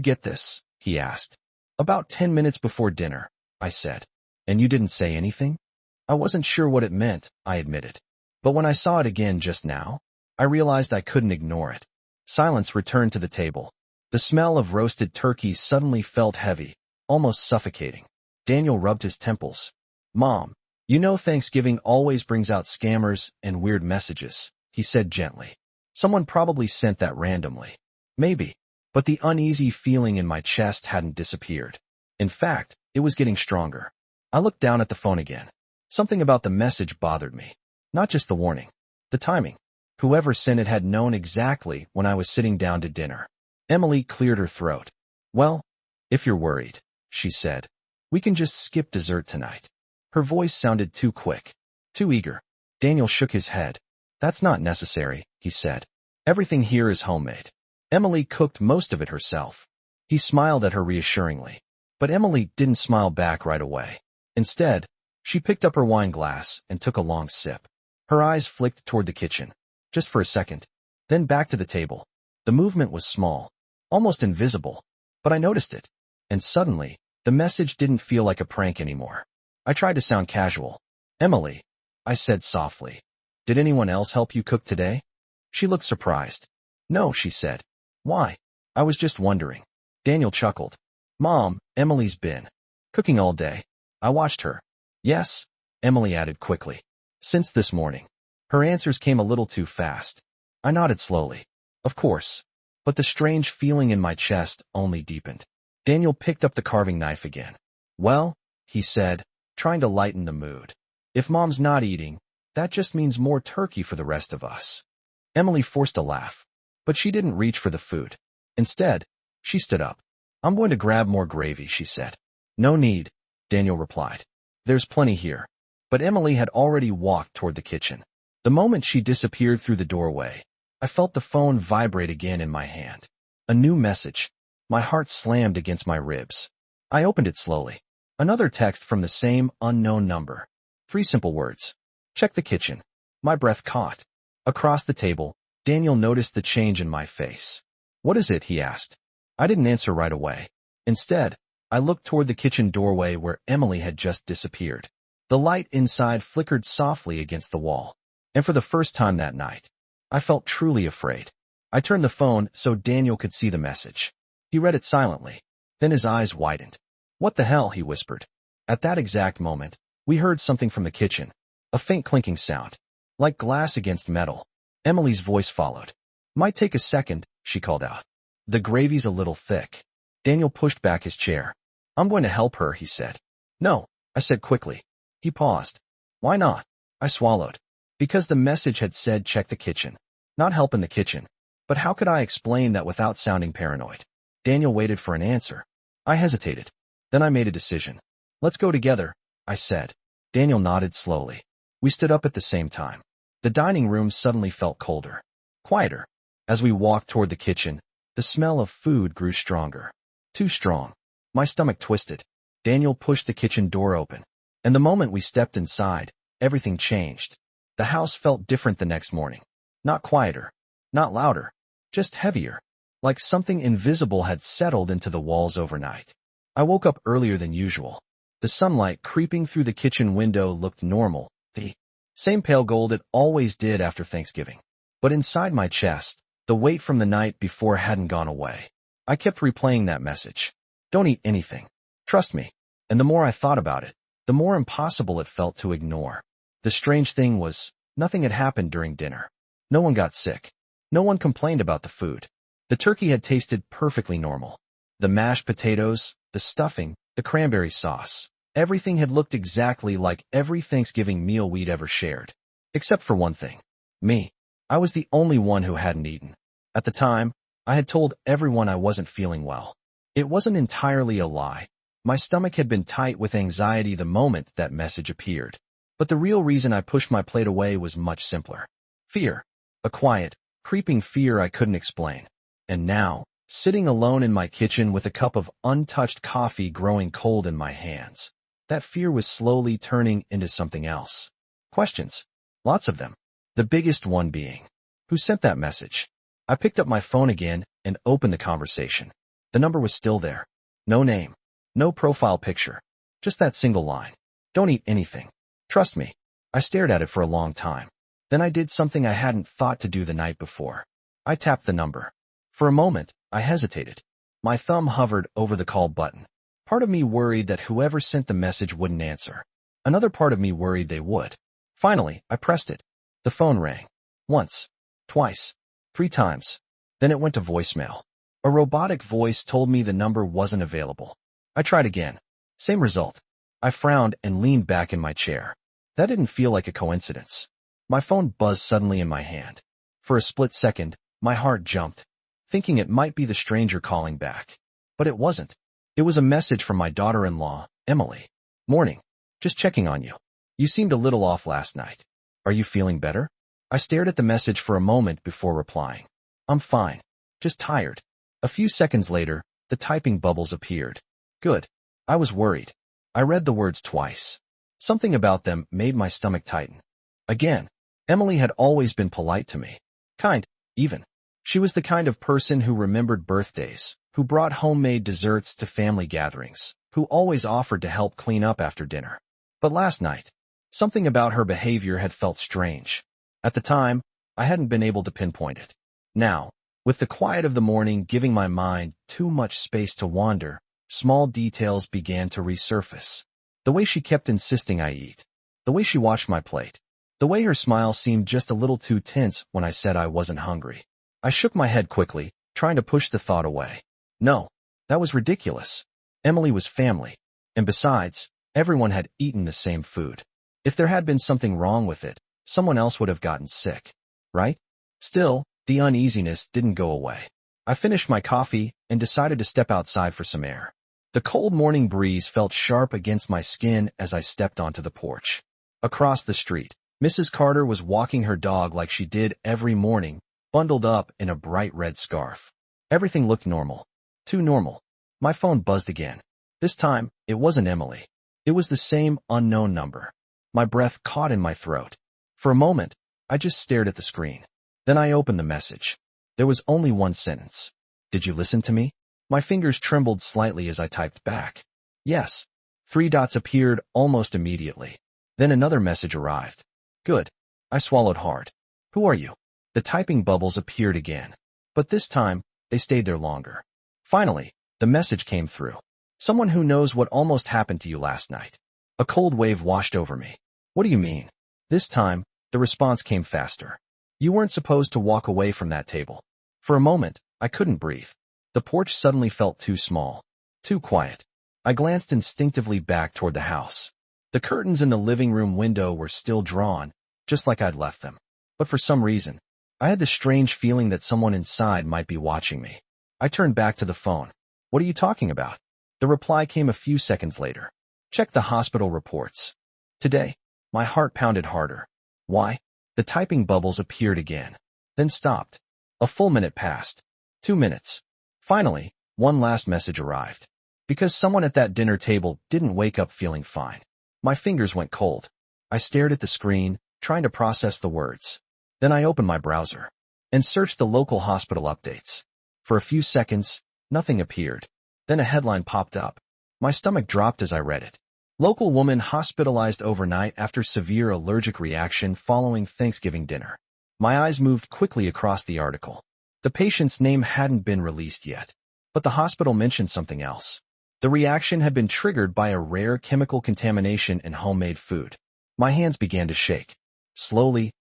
get this? He asked. About 10 minutes before dinner, I said. And you didn't say anything? I wasn't sure what it meant, I admitted. But when I saw it again just now, I realized I couldn't ignore it. Silence returned to the table. The smell of roasted turkey suddenly felt heavy, almost suffocating. Daniel rubbed his temples. Mom, you know Thanksgiving always brings out scammers and weird messages, he said gently. Someone probably sent that randomly. Maybe. But the uneasy feeling in my chest hadn't disappeared. In fact, it was getting stronger. I looked down at the phone again. Something about the message bothered me. Not just the warning. The timing. Whoever sent it had known exactly when I was sitting down to dinner. Emily cleared her throat. Well, if you're worried, she said, we can just skip dessert tonight. Her voice sounded too quick, too eager. Daniel shook his head. That's not necessary, he said. Everything here is homemade. Emily cooked most of it herself. He smiled at her reassuringly. But Emily didn't smile back right away. Instead, she picked up her wine glass and took a long sip. Her eyes flicked toward the kitchen, just for a second, then back to the table. The movement was small, almost invisible, but I noticed it. And suddenly, the message didn't feel like a prank anymore. I tried to sound casual. Emily, I said softly, did anyone else help you cook today? She looked surprised. No, she said. Why? I was just wondering. Daniel chuckled. Mom, Emily's been cooking all day. I watched her. Yes, Emily added quickly. Since this morning. Her answers came a little too fast. I nodded slowly. Of course. But the strange feeling in my chest only deepened. Daniel picked up the carving knife again. Well, he said, trying to lighten the mood. If Mom's not eating, that just means more turkey for the rest of us. Emily forced a laugh. But she didn't reach for the food. Instead, she stood up. I'm going to grab more gravy, she said. No need, Daniel replied. There's plenty here. But Emily had already walked toward the kitchen. The moment she disappeared through the doorway, I felt the phone vibrate again in my hand. A new message. My heart slammed against my ribs. I opened it slowly. Another text from the same unknown number. 3 simple words. Check the kitchen. My breath caught. Across the table, Daniel noticed the change in my face. What is it? He asked. I didn't answer right away. Instead, I looked toward the kitchen doorway where Emily had just disappeared. The light inside flickered softly against the wall. And for the first time that night, I felt truly afraid. I turned the phone so Daniel could see the message. He read it silently. Then his eyes widened. What the hell? He whispered. At that exact moment, we heard something from the kitchen. A faint clinking sound. Like glass against metal. Emily's voice followed. Might take a second, she called out. The gravy's a little thick. Daniel pushed back his chair. I'm going to help her, he said. No, I said quickly. He paused. Why not? I swallowed. Because the message had said check the kitchen. Not help in the kitchen. But how could I explain that without sounding paranoid? Daniel waited for an answer. I hesitated. Then I made a decision. Let's go together, I said. Daniel nodded slowly. We stood up at the same time. The dining room suddenly felt colder. Quieter. As we walked toward the kitchen, the smell of food grew stronger. Too strong. My stomach twisted. Daniel pushed the kitchen door open. And the moment we stepped inside, everything changed. The house felt different the next morning. Not quieter. Not louder. Just heavier. Like something invisible had settled into the walls overnight. I woke up earlier than usual. The sunlight creeping through the kitchen window looked normal, the same pale gold it always did after Thanksgiving. But inside my chest, the weight from the night before hadn't gone away. I kept replaying that message. Don't eat anything. Trust me. And the more I thought about it, the more impossible it felt to ignore. The strange thing was, nothing had happened during dinner. No one got sick. No one complained about the food. The turkey had tasted perfectly normal. The mashed potatoes, the stuffing, the cranberry sauce. Everything had looked exactly like every Thanksgiving meal we'd ever shared. Except for one thing. Me. I was the only one who hadn't eaten. At the time, I had told everyone I wasn't feeling well. It wasn't entirely a lie. My stomach had been tight with anxiety the moment that message appeared. But the real reason I pushed my plate away was much simpler. Fear. A quiet, creeping fear I couldn't explain. And now, sitting alone in my kitchen with a cup of untouched coffee growing cold in my hands, that fear was slowly turning into something else. Questions. Lots of them. The biggest one being, who sent that message? I picked up my phone again and opened the conversation. The number was still there. No name. No profile picture. Just that single line. Don't eat anything. Trust me. I stared at it for a long time. Then I did something I hadn't thought to do the night before. I tapped the number. For a moment, I hesitated. My thumb hovered over the call button. Part of me worried that whoever sent the message wouldn't answer. Another part of me worried they would. Finally, I pressed it. The phone rang. Once. Twice. 3 times. Then it went to voicemail. A robotic voice told me the number wasn't available. I tried again. Same result. I frowned and leaned back in my chair. That didn't feel like a coincidence. My phone buzzed suddenly in my hand. For a split second, my heart jumped, thinking it might be the stranger calling back. But it wasn't. It was a message from my daughter-in-law, Emily. Morning. Just checking on you. You seemed a little off last night. Are you feeling better? I stared at the message for a moment before replying. I'm fine. Just tired. A few seconds later, the typing bubbles appeared. Good. I was worried. I read the words twice. Something about them made my stomach tighten. Again, Emily had always been polite to me. Kind, even. She was the kind of person who remembered birthdays, who brought homemade desserts to family gatherings, who always offered to help clean up after dinner. But last night, something about her behavior had felt strange. At the time, I hadn't been able to pinpoint it. Now, with the quiet of the morning giving my mind too much space to wander, small details began to resurface. The way she kept insisting I eat. The way she watched my plate. The way her smile seemed just a little too tense when I said I wasn't hungry. I shook my head quickly, trying to push the thought away. No, that was ridiculous. Emily was family. And besides, everyone had eaten the same food. If there had been something wrong with it, someone else would have gotten sick. Right? Still, the uneasiness didn't go away. I finished my coffee and decided to step outside for some air. The cold morning breeze felt sharp against my skin as I stepped onto the porch. Across the street, Mrs. Carter was walking her dog like she did every morning, bundled up in a bright red scarf. Everything looked normal. Too normal. My phone buzzed again. This time, it wasn't Emily. It was the same unknown number. My breath caught in my throat. For a moment, I just stared at the screen. Then I opened the message. There was only one sentence. Did you listen to me? My fingers trembled slightly as I typed back. Yes. 3 dots appeared almost immediately. Then another message arrived. Good. I swallowed hard. Who are you? The typing bubbles appeared again. But this time, they stayed there longer. Finally, the message came through. Someone who knows what almost happened to you last night. A cold wave washed over me. What do you mean? This time, the response came faster. You weren't supposed to walk away from that table. For a moment, I couldn't breathe. The porch suddenly felt too small. Too quiet. I glanced instinctively back toward the house. The curtains in the living room window were still drawn, just like I'd left them. But for some reason, I had the strange feeling that someone inside might be watching me. I turned back to the phone. What are you talking about? The reply came a few seconds later. Check the hospital reports. Today, my heart pounded harder. Why? The typing bubbles appeared again, then stopped. A full minute passed. 2 minutes. Finally, one last message arrived. Because someone at that dinner table didn't wake up feeling fine. My fingers went cold. I stared at the screen, trying to process the words. Then I opened my browser and searched the local hospital updates. For a few seconds, nothing appeared. Then a headline popped up. My stomach dropped as I read it. Local woman hospitalized overnight after severe allergic reaction following Thanksgiving dinner. My eyes moved quickly across the article. The patient's name hadn't been released yet, but the hospital mentioned something else. The reaction had been triggered by a rare chemical contamination in homemade food. My hands began to shake. Slowly,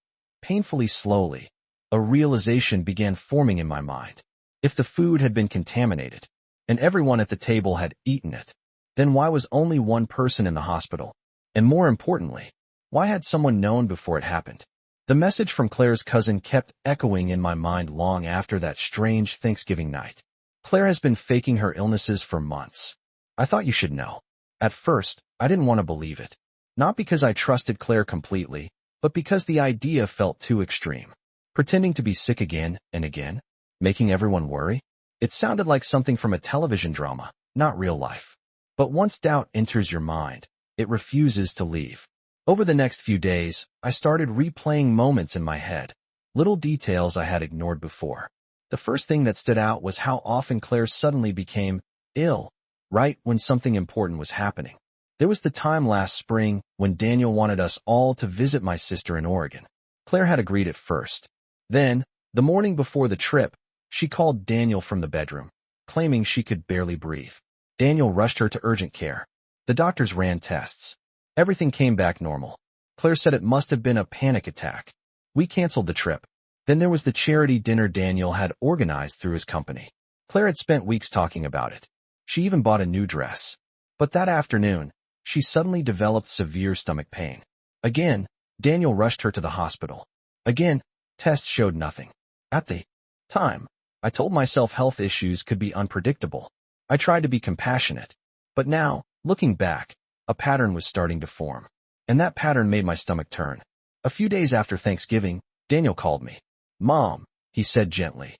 painfully slowly, a realization began forming in my mind. If the food had been contaminated, and everyone at the table had eaten it, then why was only one person in the hospital? And more importantly, why had someone known before it happened? The message from Claire's cousin kept echoing in my mind long after that strange Thanksgiving night. Claire has been faking her illnesses for months. I thought you should know. At first, I didn't want to believe it. Not because I trusted Claire completely, but because the idea felt too extreme. Pretending to be sick again and again, making everyone worry. It sounded like something from a television drama, not real life. But once doubt enters your mind, it refuses to leave. Over the next few days, I started replaying moments in my head, little details I had ignored before. The first thing that stood out was how often Claire suddenly became ill, right when something important was happening. There was the time last spring when Daniel wanted us all to visit my sister in Oregon. Claire had agreed at first. Then, the morning before the trip, she called Daniel from the bedroom, claiming she could barely breathe. Daniel rushed her to urgent care. The doctors ran tests. Everything came back normal. Claire said it must have been a panic attack. We canceled the trip. Then there was the charity dinner Daniel had organized through his company. Claire had spent weeks talking about it. She even bought a new dress. But that afternoon, she suddenly developed severe stomach pain. Again, Daniel rushed her to the hospital. Again, tests showed nothing. At the time, I told myself health issues could be unpredictable. I tried to be compassionate. But now, looking back, a pattern was starting to form. And that pattern made my stomach turn. A few days after Thanksgiving, Daniel called me. "Mom," he said gently.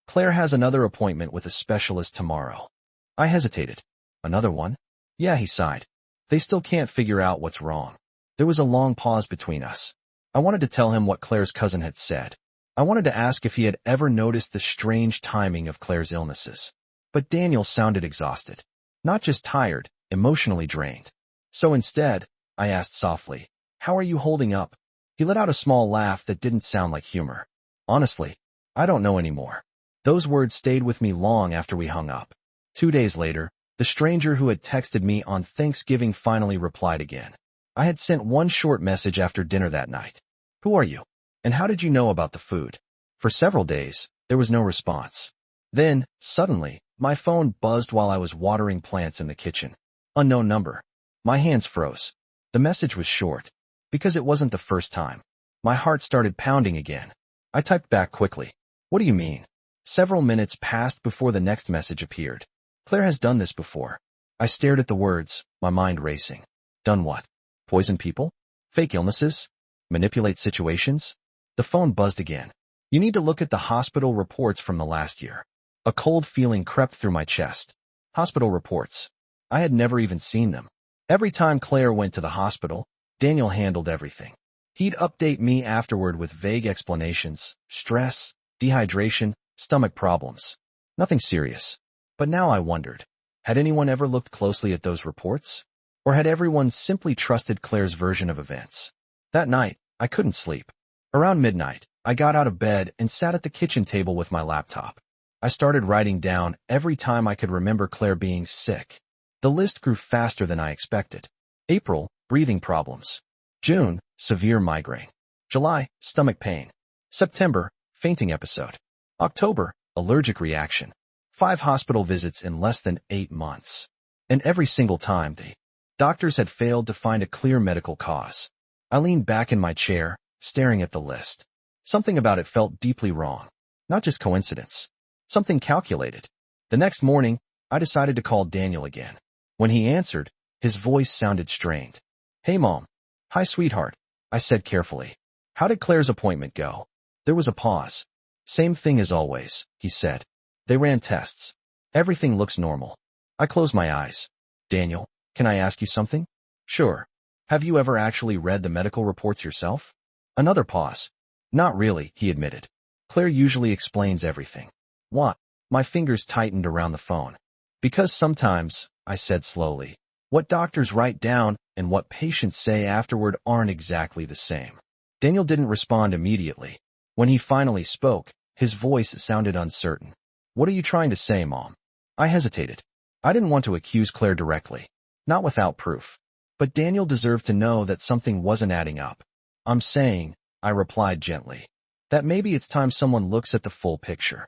"Claire has another appointment with a specialist tomorrow." I hesitated. "Another one?" "Yeah," he sighed. "They still can't figure out what's wrong." There was a long pause between us. I wanted to tell him what Claire's cousin had said. I wanted to ask if he had ever noticed the strange timing of Claire's illnesses. But Daniel sounded exhausted. Not just tired, emotionally drained. So instead, I asked softly, "How are you holding up?" He let out a small laugh that didn't sound like humor. "Honestly, I don't know anymore." Those words stayed with me long after we hung up. 2 days later, the stranger who had texted me on Thanksgiving finally replied again. I had sent one short message after dinner that night. "Who are you? And how did you know about the food?" For several days, there was no response. Then, suddenly, my phone buzzed while I was watering plants in the kitchen. Unknown number. My hands froze. The message was short. Because it wasn't the first time. My heart started pounding again. I typed back quickly. "What do you mean?" Several minutes passed before the next message appeared. "Claire has done this before." I stared at the words, my mind racing. Done what? Poison people? Fake illnesses? Manipulate situations? The phone buzzed again. "You need to look at the hospital reports from the last year." A cold feeling crept through my chest. Hospital reports. I had never even seen them. Every time Claire went to the hospital, Daniel handled everything. He'd update me afterward with vague explanations, stress, dehydration, stomach problems. Nothing serious. But now I wondered, had anyone ever looked closely at those reports? Or had everyone simply trusted Claire's version of events? That night, I couldn't sleep. Around midnight, I got out of bed and sat at the kitchen table with my laptop. I started writing down every time I could remember Claire being sick. The list grew faster than I expected. April, breathing problems. June, severe migraine. July, stomach pain. September, fainting episode. October, allergic reaction. 5 hospital visits in less than 8 months. And every single time, the doctors had failed to find a clear medical cause. I leaned back in my chair, staring at the list. Something about it felt deeply wrong. Not just coincidence. Something calculated. The next morning, I decided to call Daniel again. When he answered, his voice sounded strained. "Hey, Mom." "Hi, sweetheart," I said carefully. "How did Claire's appointment go?" There was a pause. "Same thing as always," he said. "They ran tests. Everything looks normal." I closed my eyes. "Daniel, can I ask you something?" "Sure. Have you ever actually read the medical reports yourself?" Another pause. "Not really," he admitted. "Claire usually explains everything." "What?" My fingers tightened around the phone. "Because sometimes," I said slowly, "what doctors write down and what patients say afterward aren't exactly the same. Daniel didn't respond immediately. When he finally spoke, his voice sounded uncertain. "What are you trying to say, Mom?" I hesitated. I didn't want to accuse Claire directly, not without proof. But Daniel deserved to know that something wasn't adding up. "I'm saying," I replied gently, "that maybe it's time someone looks at the full picture."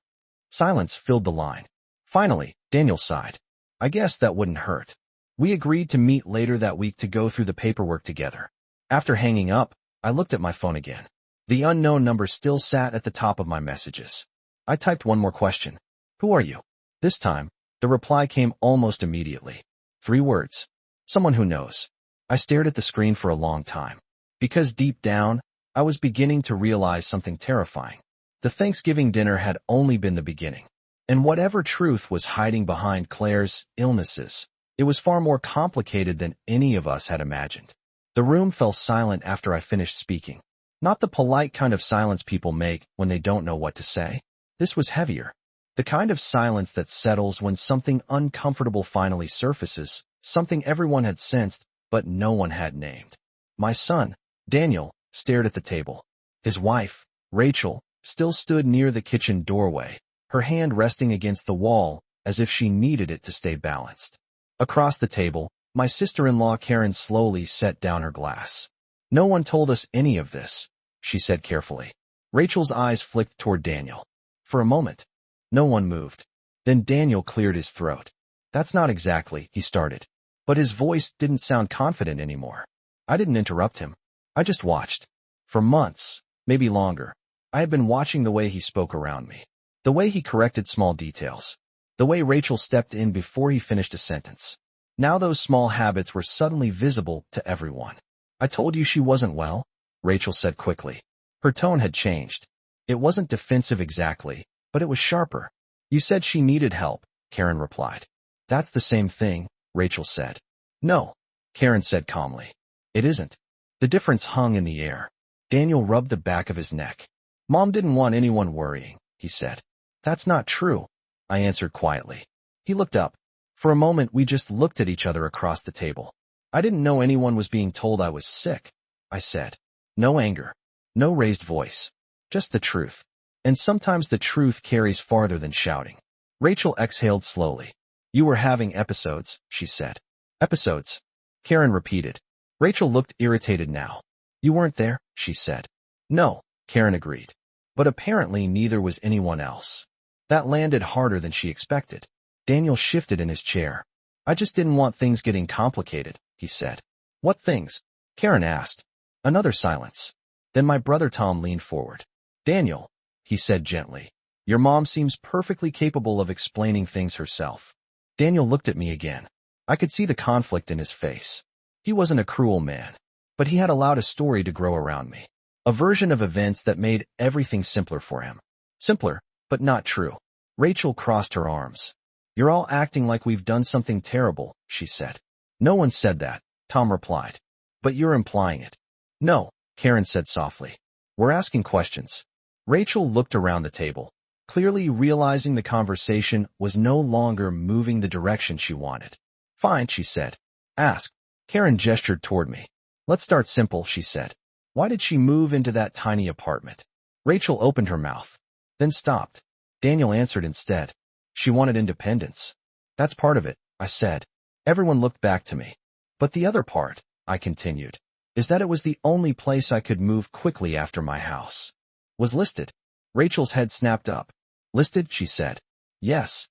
Silence filled the line. Finally, Daniel sighed. "I guess that wouldn't hurt." We agreed to meet later that week to go through the paperwork together. After hanging up, I looked at my phone again. The unknown number still sat at the top of my messages. I typed one more question. "Who are you?" This time, the reply came almost immediately. 3 words. "Someone who knows." I stared at the screen for a long time. Because deep down, I was beginning to realize something terrifying. The Thanksgiving dinner had only been the beginning. And whatever truth was hiding behind Claire's illnesses, it was far more complicated than any of us had imagined. The room fell silent after I finished speaking. Not the polite kind of silence people make when they don't know what to say. This was heavier. The kind of silence that settles when something uncomfortable finally surfaces, something everyone had sensed, but no one had named. My son, Daniel, stared at the table. His wife, Rachel, still stood near the kitchen doorway, her hand resting against the wall as if she needed it to stay balanced. Across the table, my sister-in-law Karen slowly set down her glass. "No one told us any of this," she said carefully. Rachel's eyes flicked toward Daniel. For a moment, no one moved. Then Daniel cleared his throat. "That's not exactly," he started. But his voice didn't sound confident anymore. I didn't interrupt him. I just watched. For months, maybe longer, I had been watching the way he spoke around me. The way he corrected small details. The way Rachel stepped in before he finished a sentence. Now those small habits were suddenly visible to everyone. "I told you she wasn't well," Rachel said quickly. Her tone had changed. It wasn't defensive exactly, but it was sharper. "You said she needed help," Karen replied. "That's the same thing," Rachel said. "No," Karen said calmly. "It isn't." The difference hung in the air. Daniel rubbed the back of his neck. "Mom didn't want anyone worrying," he said. "That's not true," I answered quietly. He looked up. For a moment we just looked at each other across the table. "I didn't know anyone was being told I was sick," I said. No anger. No raised voice. Just the truth. And sometimes the truth carries farther than shouting. Rachel exhaled slowly. "You were having episodes," she said. "Episodes?" Karen repeated. Rachel looked irritated now. "You weren't there," she said. "No," Karen agreed. But apparently neither was anyone else. That landed harder than she expected. Daniel shifted in his chair. "I just didn't want things getting complicated," he said. "What things?" Karen asked. Another silence. Then my brother Tom leaned forward. "Daniel," he said gently, "your mom seems perfectly capable of explaining things herself." Daniel looked at me again. I could see the conflict in his face. He wasn't a cruel man, but he had allowed a story to grow around me. A version of events that made everything simpler for him. Simpler, but not true. Rachel crossed her arms. "You're all acting like we've done something terrible," she said. "No one said that," Tom replied. "But you're implying it." "No," Karen said softly. "We're asking questions." Rachel looked around the table, clearly realizing the conversation was no longer moving the direction she wanted. "Fine," she said. "Ask." Karen gestured toward me. "Let's start simple," she said. "Why did she move into that tiny apartment?" Rachel opened her mouth, then stopped. Daniel answered instead. "She wanted independence." "That's part of it," I said. Everyone looked back to me. "But the other part," I continued, "is that it was the only place I could move quickly after my house was listed." Rachel's head snapped up. "Listed?" she said. "Yes."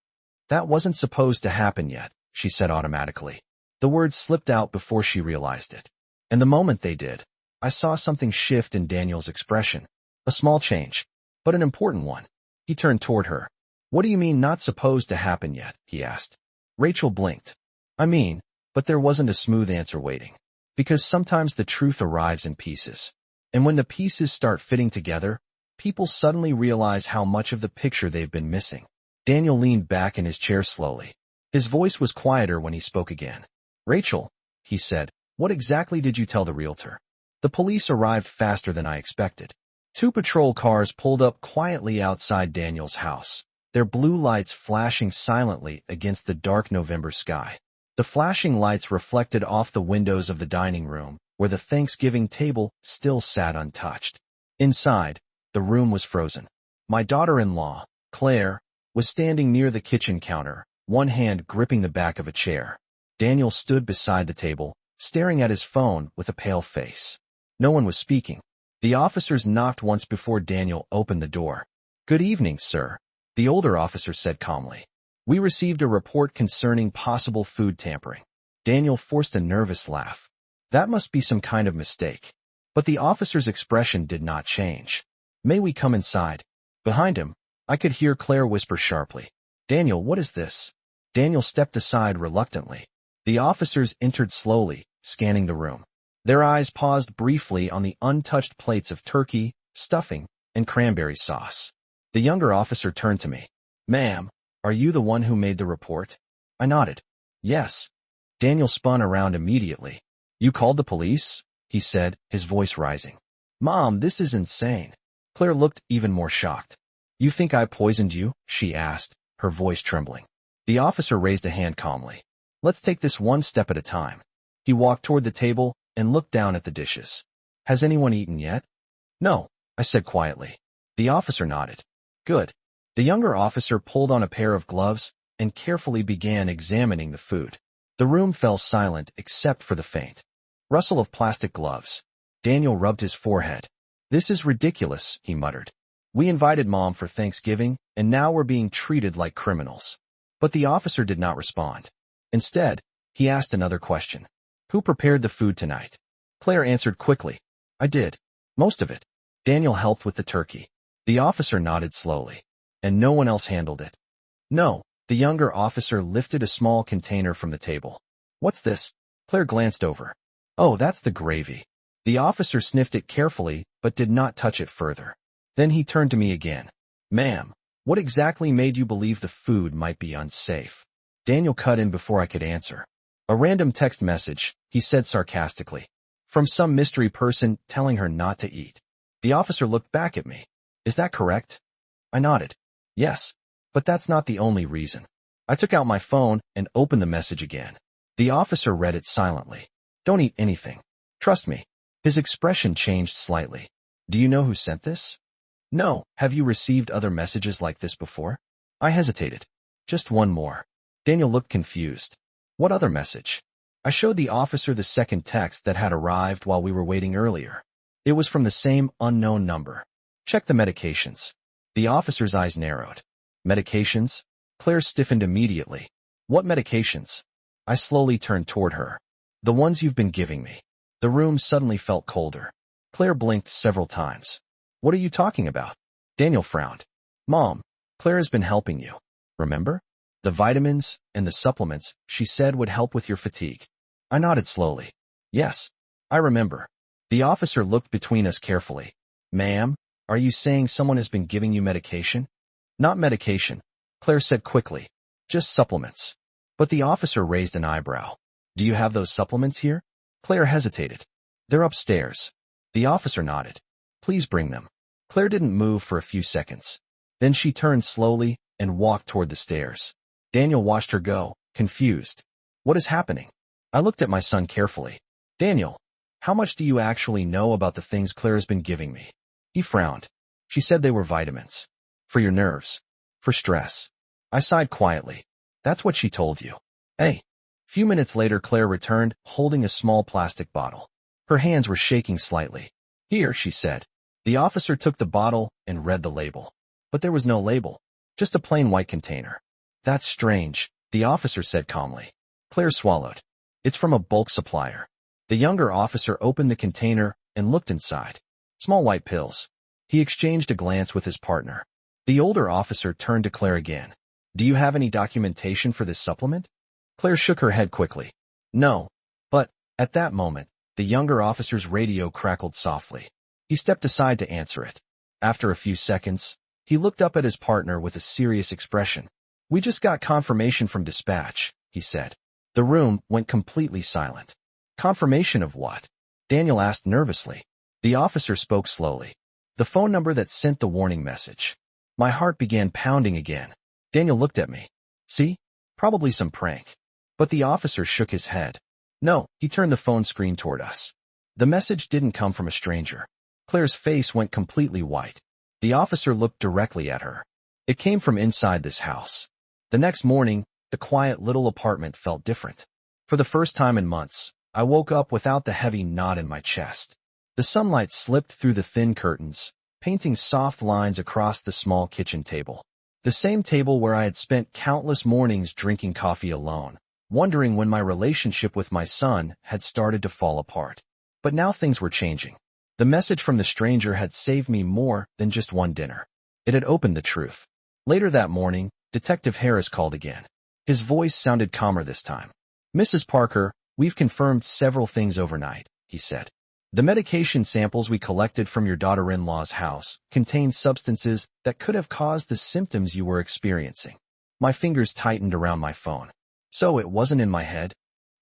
"That wasn't supposed to happen yet," she said automatically. The words slipped out before she realized it. And the moment they did, I saw something shift in Daniel's expression. A small change, but an important one. He turned toward her. "What do you mean not supposed to happen yet?" he asked. Rachel blinked. "I mean," but there wasn't a smooth answer waiting. Because sometimes the truth arrives in pieces. And when the pieces start fitting together, people suddenly realize how much of the picture they've been missing. Daniel leaned back in his chair slowly. His voice was quieter when he spoke again. "Rachel," he said, "what exactly did you tell the realtor?" The police arrived faster than I expected. 2 patrol cars pulled up quietly outside Daniel's house, their blue lights flashing silently against the dark November sky. The flashing lights reflected off the windows of the dining room, where the Thanksgiving table still sat untouched. Inside, the room was frozen. My daughter-in-law, Claire, was standing near the kitchen counter, one hand gripping the back of a chair. Daniel stood beside the table, staring at his phone with a pale face. No one was speaking. The officers knocked once before Daniel opened the door. "Good evening, sir," the older officer said calmly. "We received a report concerning possible food tampering." Daniel forced a nervous laugh. That must be some kind of mistake. But the officer's expression did not change. "May we come inside?" Behind him, I could hear Claire whisper sharply, "Daniel, what is this?" Daniel stepped aside reluctantly. The officers entered slowly, scanning the room. Their eyes paused briefly on the untouched plates of turkey, stuffing, and cranberry sauce. The younger officer turned to me. "Ma'am, are you the one who made the report?" I nodded. "Yes." Daniel spun around immediately. "You called the police?" he said, his voice rising. "Mom, this is insane." Claire looked even more shocked. "You think I poisoned you?" she asked, her voice trembling. The officer raised a hand calmly. "Let's take this one step at a time." He walked toward the table and looked down at the dishes. "Has anyone eaten yet?" "No," I said quietly. The officer nodded. "Good." The younger officer pulled on a pair of gloves and carefully began examining the food. The room fell silent except for the faint rustle of plastic gloves. Daniel rubbed his forehead. "This is ridiculous," he muttered. "We invited Mom for Thanksgiving, and now we're being treated like criminals." But the officer did not respond. Instead, he asked another question. "Who prepared the food tonight?" Claire answered quickly. "I did. Most of it." Daniel helped with the turkey. The officer nodded slowly. "And no one else handled it?" "No." The younger officer lifted a small container from the table. "What's this?" Claire glanced over. "Oh, that's the gravy." The officer sniffed it carefully, but did not touch it further. Then he turned to me again. "Ma'am, what exactly made you believe the food might be unsafe?" Daniel cut in before I could answer. "A random text message," he said sarcastically, "from some mystery person telling her not to eat." The officer looked back at me. "Is that correct?" I nodded. "Yes. But that's not the only reason." I took out my phone and opened the message again. The officer read it silently. "Don't eat anything. Trust me." His expression changed slightly. "Do you know who sent this?" "No." "Have you received other messages like this before?" I hesitated. "Just one more." Daniel looked confused. "What other message?" I showed the officer the second text that had arrived while we were waiting earlier. It was from the same unknown number. "Check the medications." The officer's eyes narrowed. "Medications?" Claire stiffened immediately. "What medications?" I slowly turned toward her. "The ones you've been giving me." The room suddenly felt colder. Claire blinked several times. "What are you talking about?" Daniel frowned. "Mom, Claire has been helping you. Remember? The vitamins and the supplements she said would help with your fatigue." I nodded slowly. "Yes, I remember." The officer looked between us carefully. "Ma'am, are you saying someone has been giving you medication?" "Not medication," Claire said quickly. "Just supplements." But the officer raised an eyebrow. "Do you have those supplements here?" Claire hesitated. "They're upstairs." The officer nodded. "Please bring them." Claire didn't move for a few seconds. Then she turned slowly and walked toward the stairs. Daniel watched her go, confused. "What is happening?" I looked at my son carefully. "Daniel, how much do you actually know about the things Claire has been giving me?" He frowned. "She said they were vitamins. For your nerves. For stress." I sighed quietly. "That's what she told you." "Hey." A few minutes later, Claire returned, holding a small plastic bottle. Her hands were shaking slightly. "Here," she said. The officer took the bottle and read the label. But there was no label. Just a plain white container. "That's strange," the officer said calmly. Claire swallowed. "It's from a bulk supplier." The younger officer opened the container and looked inside. Small white pills. He exchanged a glance with his partner. The older officer turned to Claire again. "Do you have any documentation for this supplement?" Claire shook her head quickly. "No." But, at that moment, the younger officer's radio crackled softly. He stepped aside to answer it. After a few seconds, he looked up at his partner with a serious expression. "We just got confirmation from dispatch," he said. The room went completely silent. "Confirmation of what?" Daniel asked nervously. The officer spoke slowly. "The phone number that sent the warning message." My heart began pounding again. Daniel looked at me. "See? Probably some prank." But the officer shook his head. No, he turned the phone screen toward us. The message didn't come from a stranger. Claire's face went completely white. The officer looked directly at her. It came from inside this house. The next morning, the quiet little apartment felt different. For the first time in months, I woke up without the heavy knot in my chest. The sunlight slipped through the thin curtains, painting soft lines across the small kitchen table. The same table where I had spent countless mornings drinking coffee alone, wondering when my relationship with my son had started to fall apart. But now things were changing. The message from the stranger had saved me more than just one dinner. It had opened the truth. Later that morning, Detective Harris called again. His voice sounded calmer this time. "Mrs. Parker, we've confirmed several things overnight," he said. "The medication samples we collected from your daughter-in-law's house contained substances that could have caused the symptoms you were experiencing." My fingers tightened around my phone. "So it wasn't in my head?"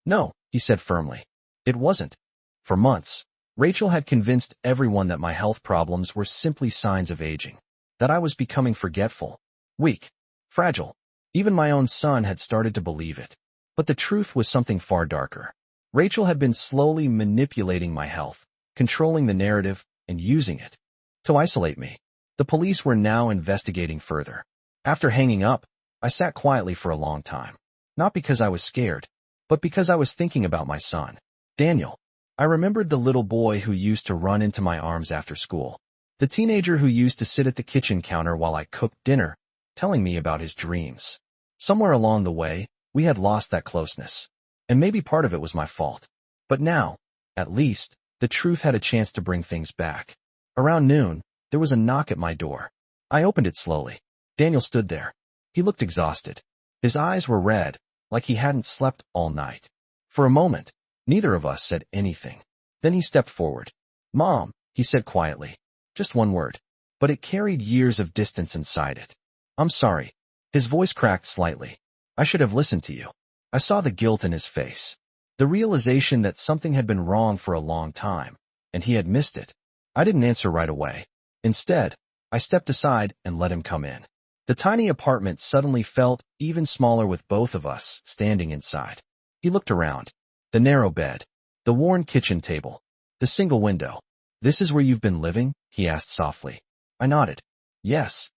"No," he said firmly. "It wasn't." For months, Rachel had convinced everyone that my health problems were simply signs of aging, that I was becoming forgetful, weak, fragile. Even my own son had started to believe it. But the truth was something far darker. Rachel had been slowly manipulating my health, controlling the narrative, and using it to isolate me. The police were now investigating further. After hanging up, I sat quietly for a long time. Not because I was scared, but because I was thinking about my son, Daniel. I remembered the little boy who used to run into my arms after school. The teenager who used to sit at the kitchen counter while I cooked dinner, telling me about his dreams. Somewhere along the way, we had lost that closeness. And maybe part of it was my fault. But now, at least, the truth had a chance to bring things back. Around noon, there was a knock at my door. I opened it slowly. Daniel stood there. He looked exhausted. His eyes were red, like he hadn't slept all night. For a moment, neither of us said anything. Then he stepped forward. "Mom," he said quietly. Just one word. But it carried years of distance inside it. "I'm sorry." His voice cracked slightly. "I should have listened to you." I saw the guilt in his face. The realization that something had been wrong for a long time, and he had missed it. I didn't answer right away. Instead, I stepped aside and let him come in. The tiny apartment suddenly felt even smaller with both of us standing inside. He looked around. The narrow bed, the worn kitchen table, the single window. "This is where you've been living?" he asked softly. I nodded. "Yes."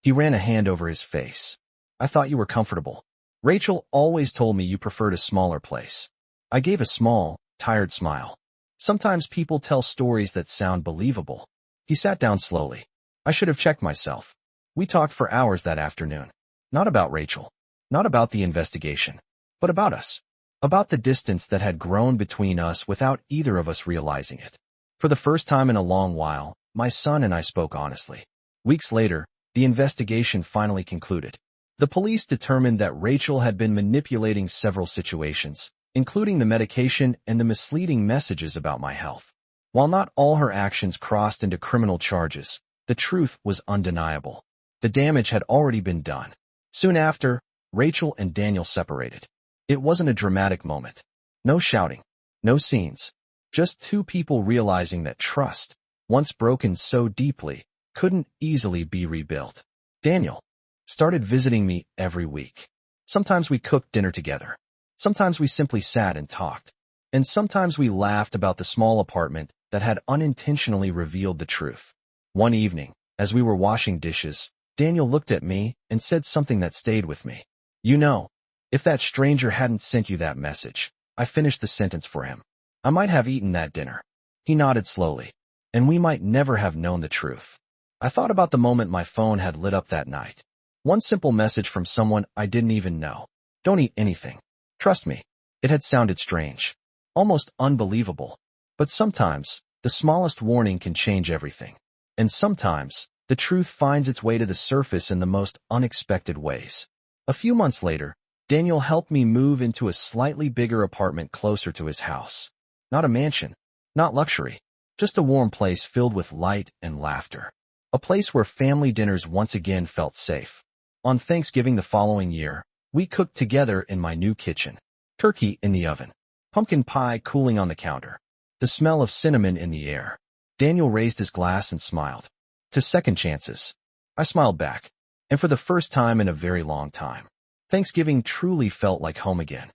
He ran a hand over his face. "I thought you were comfortable. Rachel always told me you preferred a smaller place." I gave a small, tired smile. Sometimes people tell stories that sound believable. He sat down slowly. I should have checked myself. We talked for hours that afternoon. Not about Rachel. Not about the investigation. But about us. About the distance that had grown between us without either of us realizing it. For the first time in a long while, my son and I spoke honestly. Weeks later, the investigation finally concluded. The police determined that Rachel had been manipulating several situations, including the medication and the misleading messages about my health. While not all her actions crossed into criminal charges, the truth was undeniable. The damage had already been done. Soon after, Rachel and Daniel separated. It wasn't a dramatic moment. No shouting. No scenes. Just two people realizing that trust, once broken so deeply, couldn't easily be rebuilt. Daniel started visiting me every week. Sometimes we cooked dinner together. Sometimes we simply sat and talked. And sometimes we laughed about the small apartment that had unintentionally revealed the truth. One evening, as we were washing dishes, Daniel looked at me and said something that stayed with me. "You know, if that stranger hadn't sent you that message," I finished the sentence for him, "I might have eaten that dinner." He nodded slowly. "And we might never have known the truth." I thought about the moment my phone had lit up that night. One simple message from someone I didn't even know. "Don't eat anything. Trust me." It had sounded strange. Almost unbelievable. But sometimes, the smallest warning can change everything. And sometimes, the truth finds its way to the surface in the most unexpected ways. A few months later, Daniel helped me move into a slightly bigger apartment closer to his house. Not a mansion, not luxury, just a warm place filled with light and laughter. A place where family dinners once again felt safe. On Thanksgiving the following year, we cooked together in my new kitchen. Turkey in the oven. Pumpkin pie cooling on the counter. The smell of cinnamon in the air. Daniel raised his glass and smiled. "To second chances." I smiled back. And for the first time in a very long time, Thanksgiving truly felt like home again.